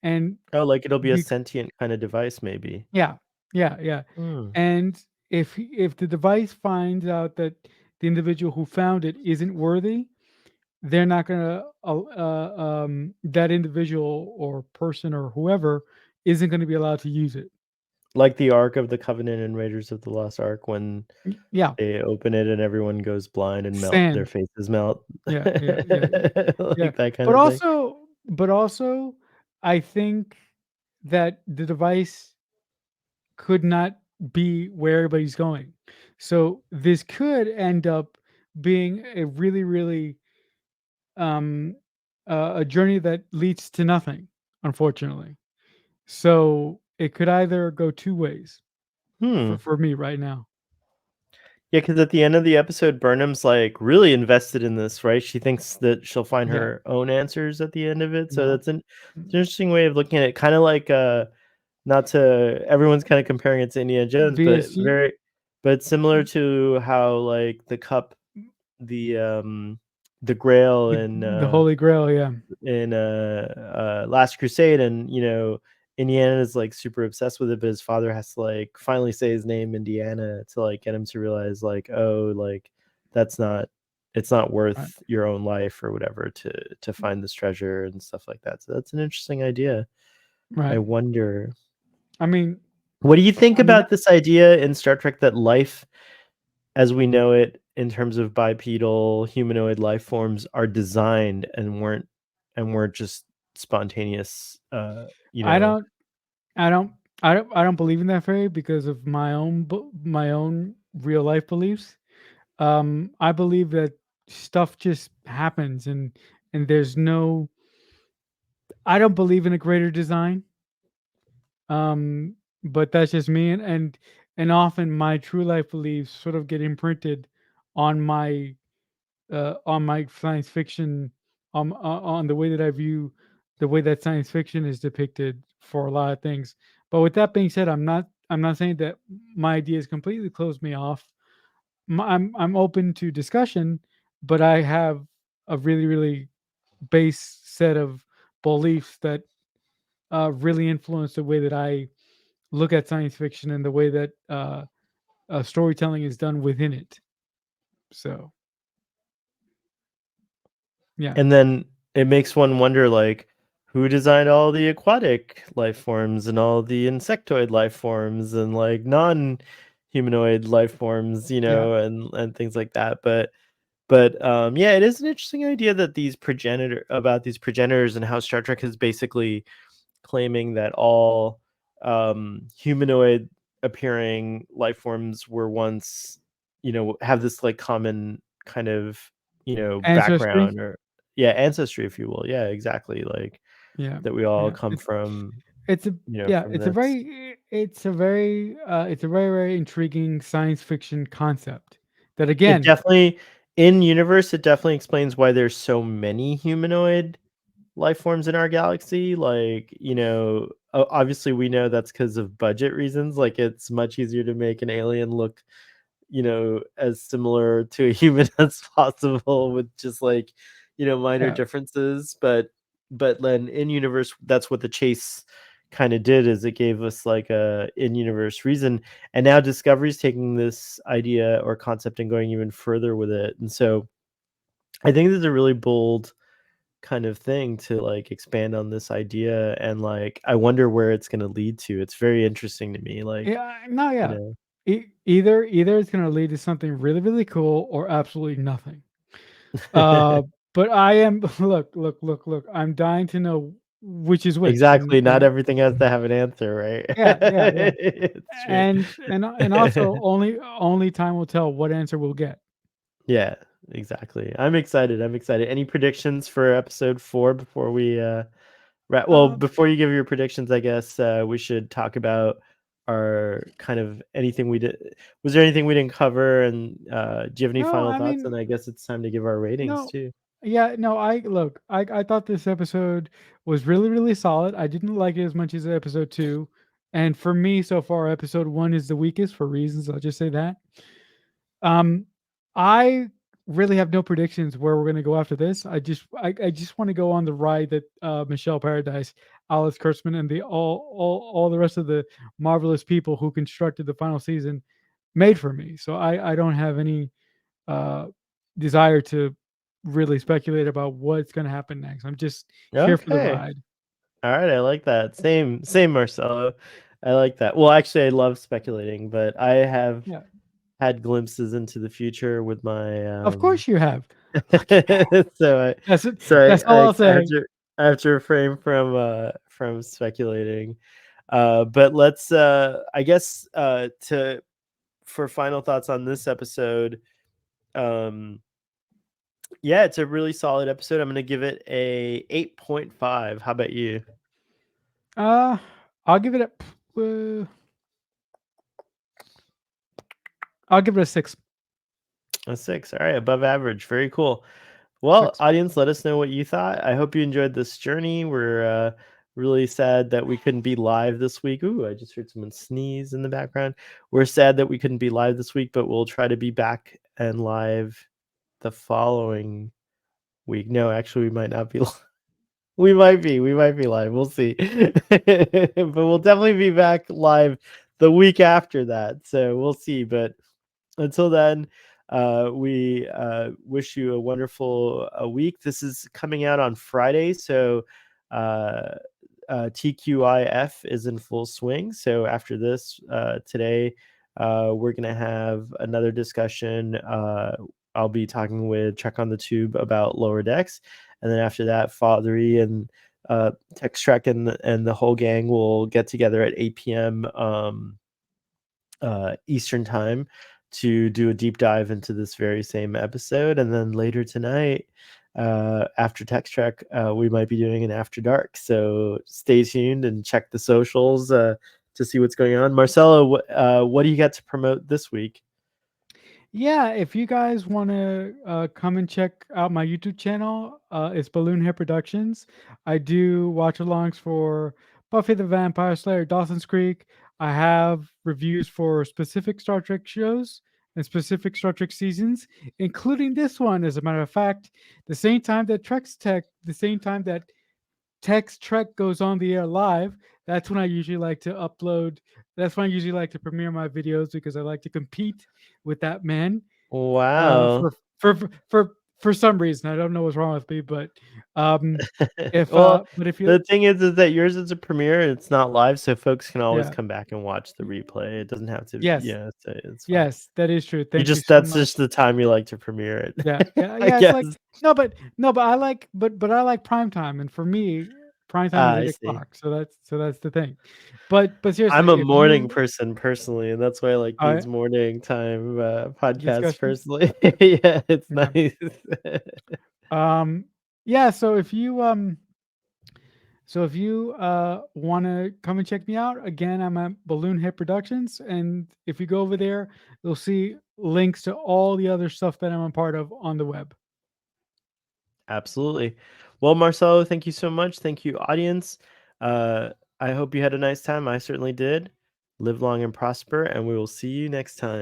[SPEAKER 2] And
[SPEAKER 1] Oh, like it'll be a
[SPEAKER 2] bec
[SPEAKER 1] sentient kind of device, maybe.
[SPEAKER 2] yeah, yeah, yeah.
[SPEAKER 1] Hmm.
[SPEAKER 2] And if the device finds out that the individual who found it isn't worthy, they're not gonna that individual or person or whoever isn't gonna be allowed to use it.
[SPEAKER 1] Like the Ark of the Covenant and Raiders of the Lost Ark when
[SPEAKER 2] Yeah,
[SPEAKER 1] they open it and everyone goes blind and their
[SPEAKER 2] sand.
[SPEAKER 1] faces melt.
[SPEAKER 2] Yeah, yeah, yeah, yeah.
[SPEAKER 1] Like that kind
[SPEAKER 2] But
[SPEAKER 1] of thing.
[SPEAKER 2] also, but also, I think that the device could not be where everybody's going. So this could end up being a really, really um, a journey that leads to nothing, unfortunately. So it could either go two ways
[SPEAKER 1] Hmm.
[SPEAKER 2] for me right now.
[SPEAKER 1] Yeah, because at the end of the episode, Burnham's like really invested in this, right? She thinks that she'll find
[SPEAKER 2] Yeah,
[SPEAKER 1] her own answers at the end of it. So
[SPEAKER 2] no.
[SPEAKER 1] that's an it's
[SPEAKER 2] Mm,
[SPEAKER 1] an interesting way of looking at it. Kind of like not to everyone's kind of comparing it to Indiana Jones,
[SPEAKER 2] VSG,
[SPEAKER 1] but similar to how like the cup, the the Grail
[SPEAKER 2] the Holy Grail, yeah,
[SPEAKER 1] in Last Crusade, and Indiana is like super obsessed with it, but his father has to like finally say his name Indiana to like get him to realize like, oh, like that's not it's not
[SPEAKER 2] right,
[SPEAKER 1] worth your own life or whatever to find this treasure and stuff like that. So that's an interesting idea. I
[SPEAKER 2] right.
[SPEAKER 1] wonder,
[SPEAKER 2] I mean,
[SPEAKER 1] what do you think
[SPEAKER 2] I mean,
[SPEAKER 1] about this idea in Star Trek that life as we know it in terms of bipedal humanoid life forms are designed and weren't just spontaneous
[SPEAKER 2] I don't, I don't, I don't believe in that theory because of my own, my own real life beliefs. I believe that stuff just happens, and there's no. I don't believe in a greater design. But that's just me, and often my true life beliefs sort of get imprinted on my science fiction, on the way that I view the way that science fiction is depicted for a lot of things. But with that being said, I'm not saying that my ideas completely close me off. I'm open to discussion, but I have a really, really base set of beliefs that really influence the way that I look at science fiction and the way that storytelling is done within it. So yeah,
[SPEAKER 1] and then it makes one wonder like who designed all the aquatic life forms and all the insectoid life forms and like non-humanoid life forms,
[SPEAKER 2] yeah,
[SPEAKER 1] and things like that. But yeah, it is an interesting idea that these progenitors and how Star Trek is basically claiming that all humanoid appearing life forms were once, have this like common kind of,
[SPEAKER 2] ancestry.
[SPEAKER 1] background or yeah, ancestry, if you will. Yeah, exactly. Like
[SPEAKER 2] Yeah,
[SPEAKER 1] that we all
[SPEAKER 2] yeah.
[SPEAKER 1] come from,
[SPEAKER 2] It's a yeah.
[SPEAKER 1] from this.
[SPEAKER 2] It's a very very intriguing science fiction concept. That
[SPEAKER 1] It
[SPEAKER 2] again,
[SPEAKER 1] definitely in universe, it definitely explains why there's so many humanoid life forms in our galaxy. Like, obviously we know that's because of budget reasons. Like it's much easier to make an alien look, as similar to a human as possible with just like, minor
[SPEAKER 2] yeah,
[SPEAKER 1] differences. But then in universe, that's what the chase kind of did, is it gave us like a in universe reason. And now Discovery's taking this idea or concept and going even further with it. And so I think this is a really bold kind of thing to like expand on this idea, and like I wonder where it's going to lead to. It's very interesting to me, like,
[SPEAKER 2] yeah. No,
[SPEAKER 1] you
[SPEAKER 2] yeah.
[SPEAKER 1] know.
[SPEAKER 2] Either it's going to lead to something really really cool or absolutely nothing. Uh, but I am look, I'm dying to know which is which,
[SPEAKER 1] Exactly, not
[SPEAKER 2] and
[SPEAKER 1] everything has to have an answer, right?
[SPEAKER 2] yeah.
[SPEAKER 1] It's true.
[SPEAKER 2] And also only time will tell what answer we'll get.
[SPEAKER 1] Yeah, exactly. I'm excited, I'm excited. Any predictions for episode 4 before we, well,
[SPEAKER 2] Uh,
[SPEAKER 1] before you give your predictions, I guess, we should talk about our kind of anything we did was there anything we didn't cover, and, do you have any
[SPEAKER 2] no,
[SPEAKER 1] final
[SPEAKER 2] I
[SPEAKER 1] thoughts?
[SPEAKER 2] mean,
[SPEAKER 1] And I guess it's time to give our ratings
[SPEAKER 2] no,
[SPEAKER 1] too.
[SPEAKER 2] yeah, no, I thought this episode was really, really solid. I didn't like it as much as episode 2, and for me, so far, episode 1 is the weakest for reasons, I'll just say that. Um, I really have no predictions where we're gonna go after this. I just wanna go on the ride that, Michelle Paradise, Alice Kurtzman, and the all the rest of the marvelous people who constructed the final season made for me. So I don't have any, uh, desire to really speculate about what's gonna happen next. I'm just here for the
[SPEAKER 1] Okay.
[SPEAKER 2] ride.
[SPEAKER 1] Alright, I like that. Same, Marcelo. I like that. Well, actually, I love speculating, but I have
[SPEAKER 2] Yeah.
[SPEAKER 1] had glimpses into the future with my,
[SPEAKER 2] Of course you have. Lucky man.
[SPEAKER 1] so I
[SPEAKER 2] That's it.
[SPEAKER 1] so
[SPEAKER 2] That's all I'll say.
[SPEAKER 1] I have to refrain from speculating. But let's, I guess, to for final thoughts on this episode, um, yeah, it's a really solid episode. I'm gonna give it a 8.5. How about you?
[SPEAKER 2] Uh, I'll give it uh I'll give it a 6.
[SPEAKER 1] A 6. All right, above average. Very cool. Well,
[SPEAKER 2] 6.
[SPEAKER 1] audience, let us know what you thought. I hope you enjoyed this journey. We're, really sad that we couldn't be live this week. Ooh, I just heard someone sneeze in the background. We're sad that we couldn't be live this week, but we'll try to be back and live the following week. No, actually, we might not be. We might be live. We'll see. But we'll definitely be back live the week after that. So we'll see. But until then, we wish you a wonderful week. This is coming out on Friday, so uh, TQIF is in full swing. So after this, today, we're going to have another discussion. I'll be talking with Chuck on the Tube about Lower Decks. And then after that, Fathery and Tex Trek and the whole gang will get together at 8 p.m. Eastern time to do a deep dive into this very same episode. And then later tonight, after Text Trek, we might be doing an After Dark. So stay tuned and check the socials to see what's going on. Marcelo, what do you got to promote this week?
[SPEAKER 2] Yeah, if you guys want to come and check out my YouTube channel, it's Balloon Hair Productions. I do watch alongs for Buffy the Vampire Slayer, Dawson's Creek. I have reviews for specific Star Trek shows and specific Star Trek seasons, including this one. As a matter of fact, the same time that Text Trek goes on the air live, that's when I usually like to upload. That's when I usually like to premiere my videos because I like to compete with that man. Uh,
[SPEAKER 1] Wow.
[SPEAKER 2] for for for some reason, I don't know what's wrong with me, um,
[SPEAKER 1] Well,
[SPEAKER 2] but if you,
[SPEAKER 1] the thing is that yours is a premiere. It's not live, so folks can always
[SPEAKER 2] yeah,
[SPEAKER 1] come back and watch the replay. It doesn't have to,
[SPEAKER 2] yes,
[SPEAKER 1] yeah, it's fine.
[SPEAKER 2] yes, that is true.
[SPEAKER 1] You
[SPEAKER 2] Thank you
[SPEAKER 1] just
[SPEAKER 2] so
[SPEAKER 1] that's
[SPEAKER 2] much.
[SPEAKER 1] just the time you like to premiere
[SPEAKER 2] Yeah,
[SPEAKER 1] it,
[SPEAKER 2] yeah,
[SPEAKER 1] I
[SPEAKER 2] yeah. It's
[SPEAKER 1] guess.
[SPEAKER 2] like no, but I like, but I like prime time, and for me, prime time is
[SPEAKER 1] I
[SPEAKER 2] eight
[SPEAKER 1] see.
[SPEAKER 2] o'clock. So that's the thing. But
[SPEAKER 1] I'm
[SPEAKER 2] seriously,
[SPEAKER 1] a
[SPEAKER 2] if
[SPEAKER 1] morning
[SPEAKER 2] you,
[SPEAKER 1] person personally, and that's why I like these morning time, podcasts
[SPEAKER 2] discussions,
[SPEAKER 1] personally. Yeah, it's
[SPEAKER 2] yeah.
[SPEAKER 1] nice.
[SPEAKER 2] Um, yeah, so if you want to come and check me out, again, I'm at Balloon Hit Productions, and if you go over there, you'll see links to all the other stuff that I'm a part of on the web.
[SPEAKER 1] Absolutely. Well, Marcelo, thank you so much. Thank you, audience. Uh, I hope you had a nice time. I certainly did. Live long and prosper, and we will see you next time.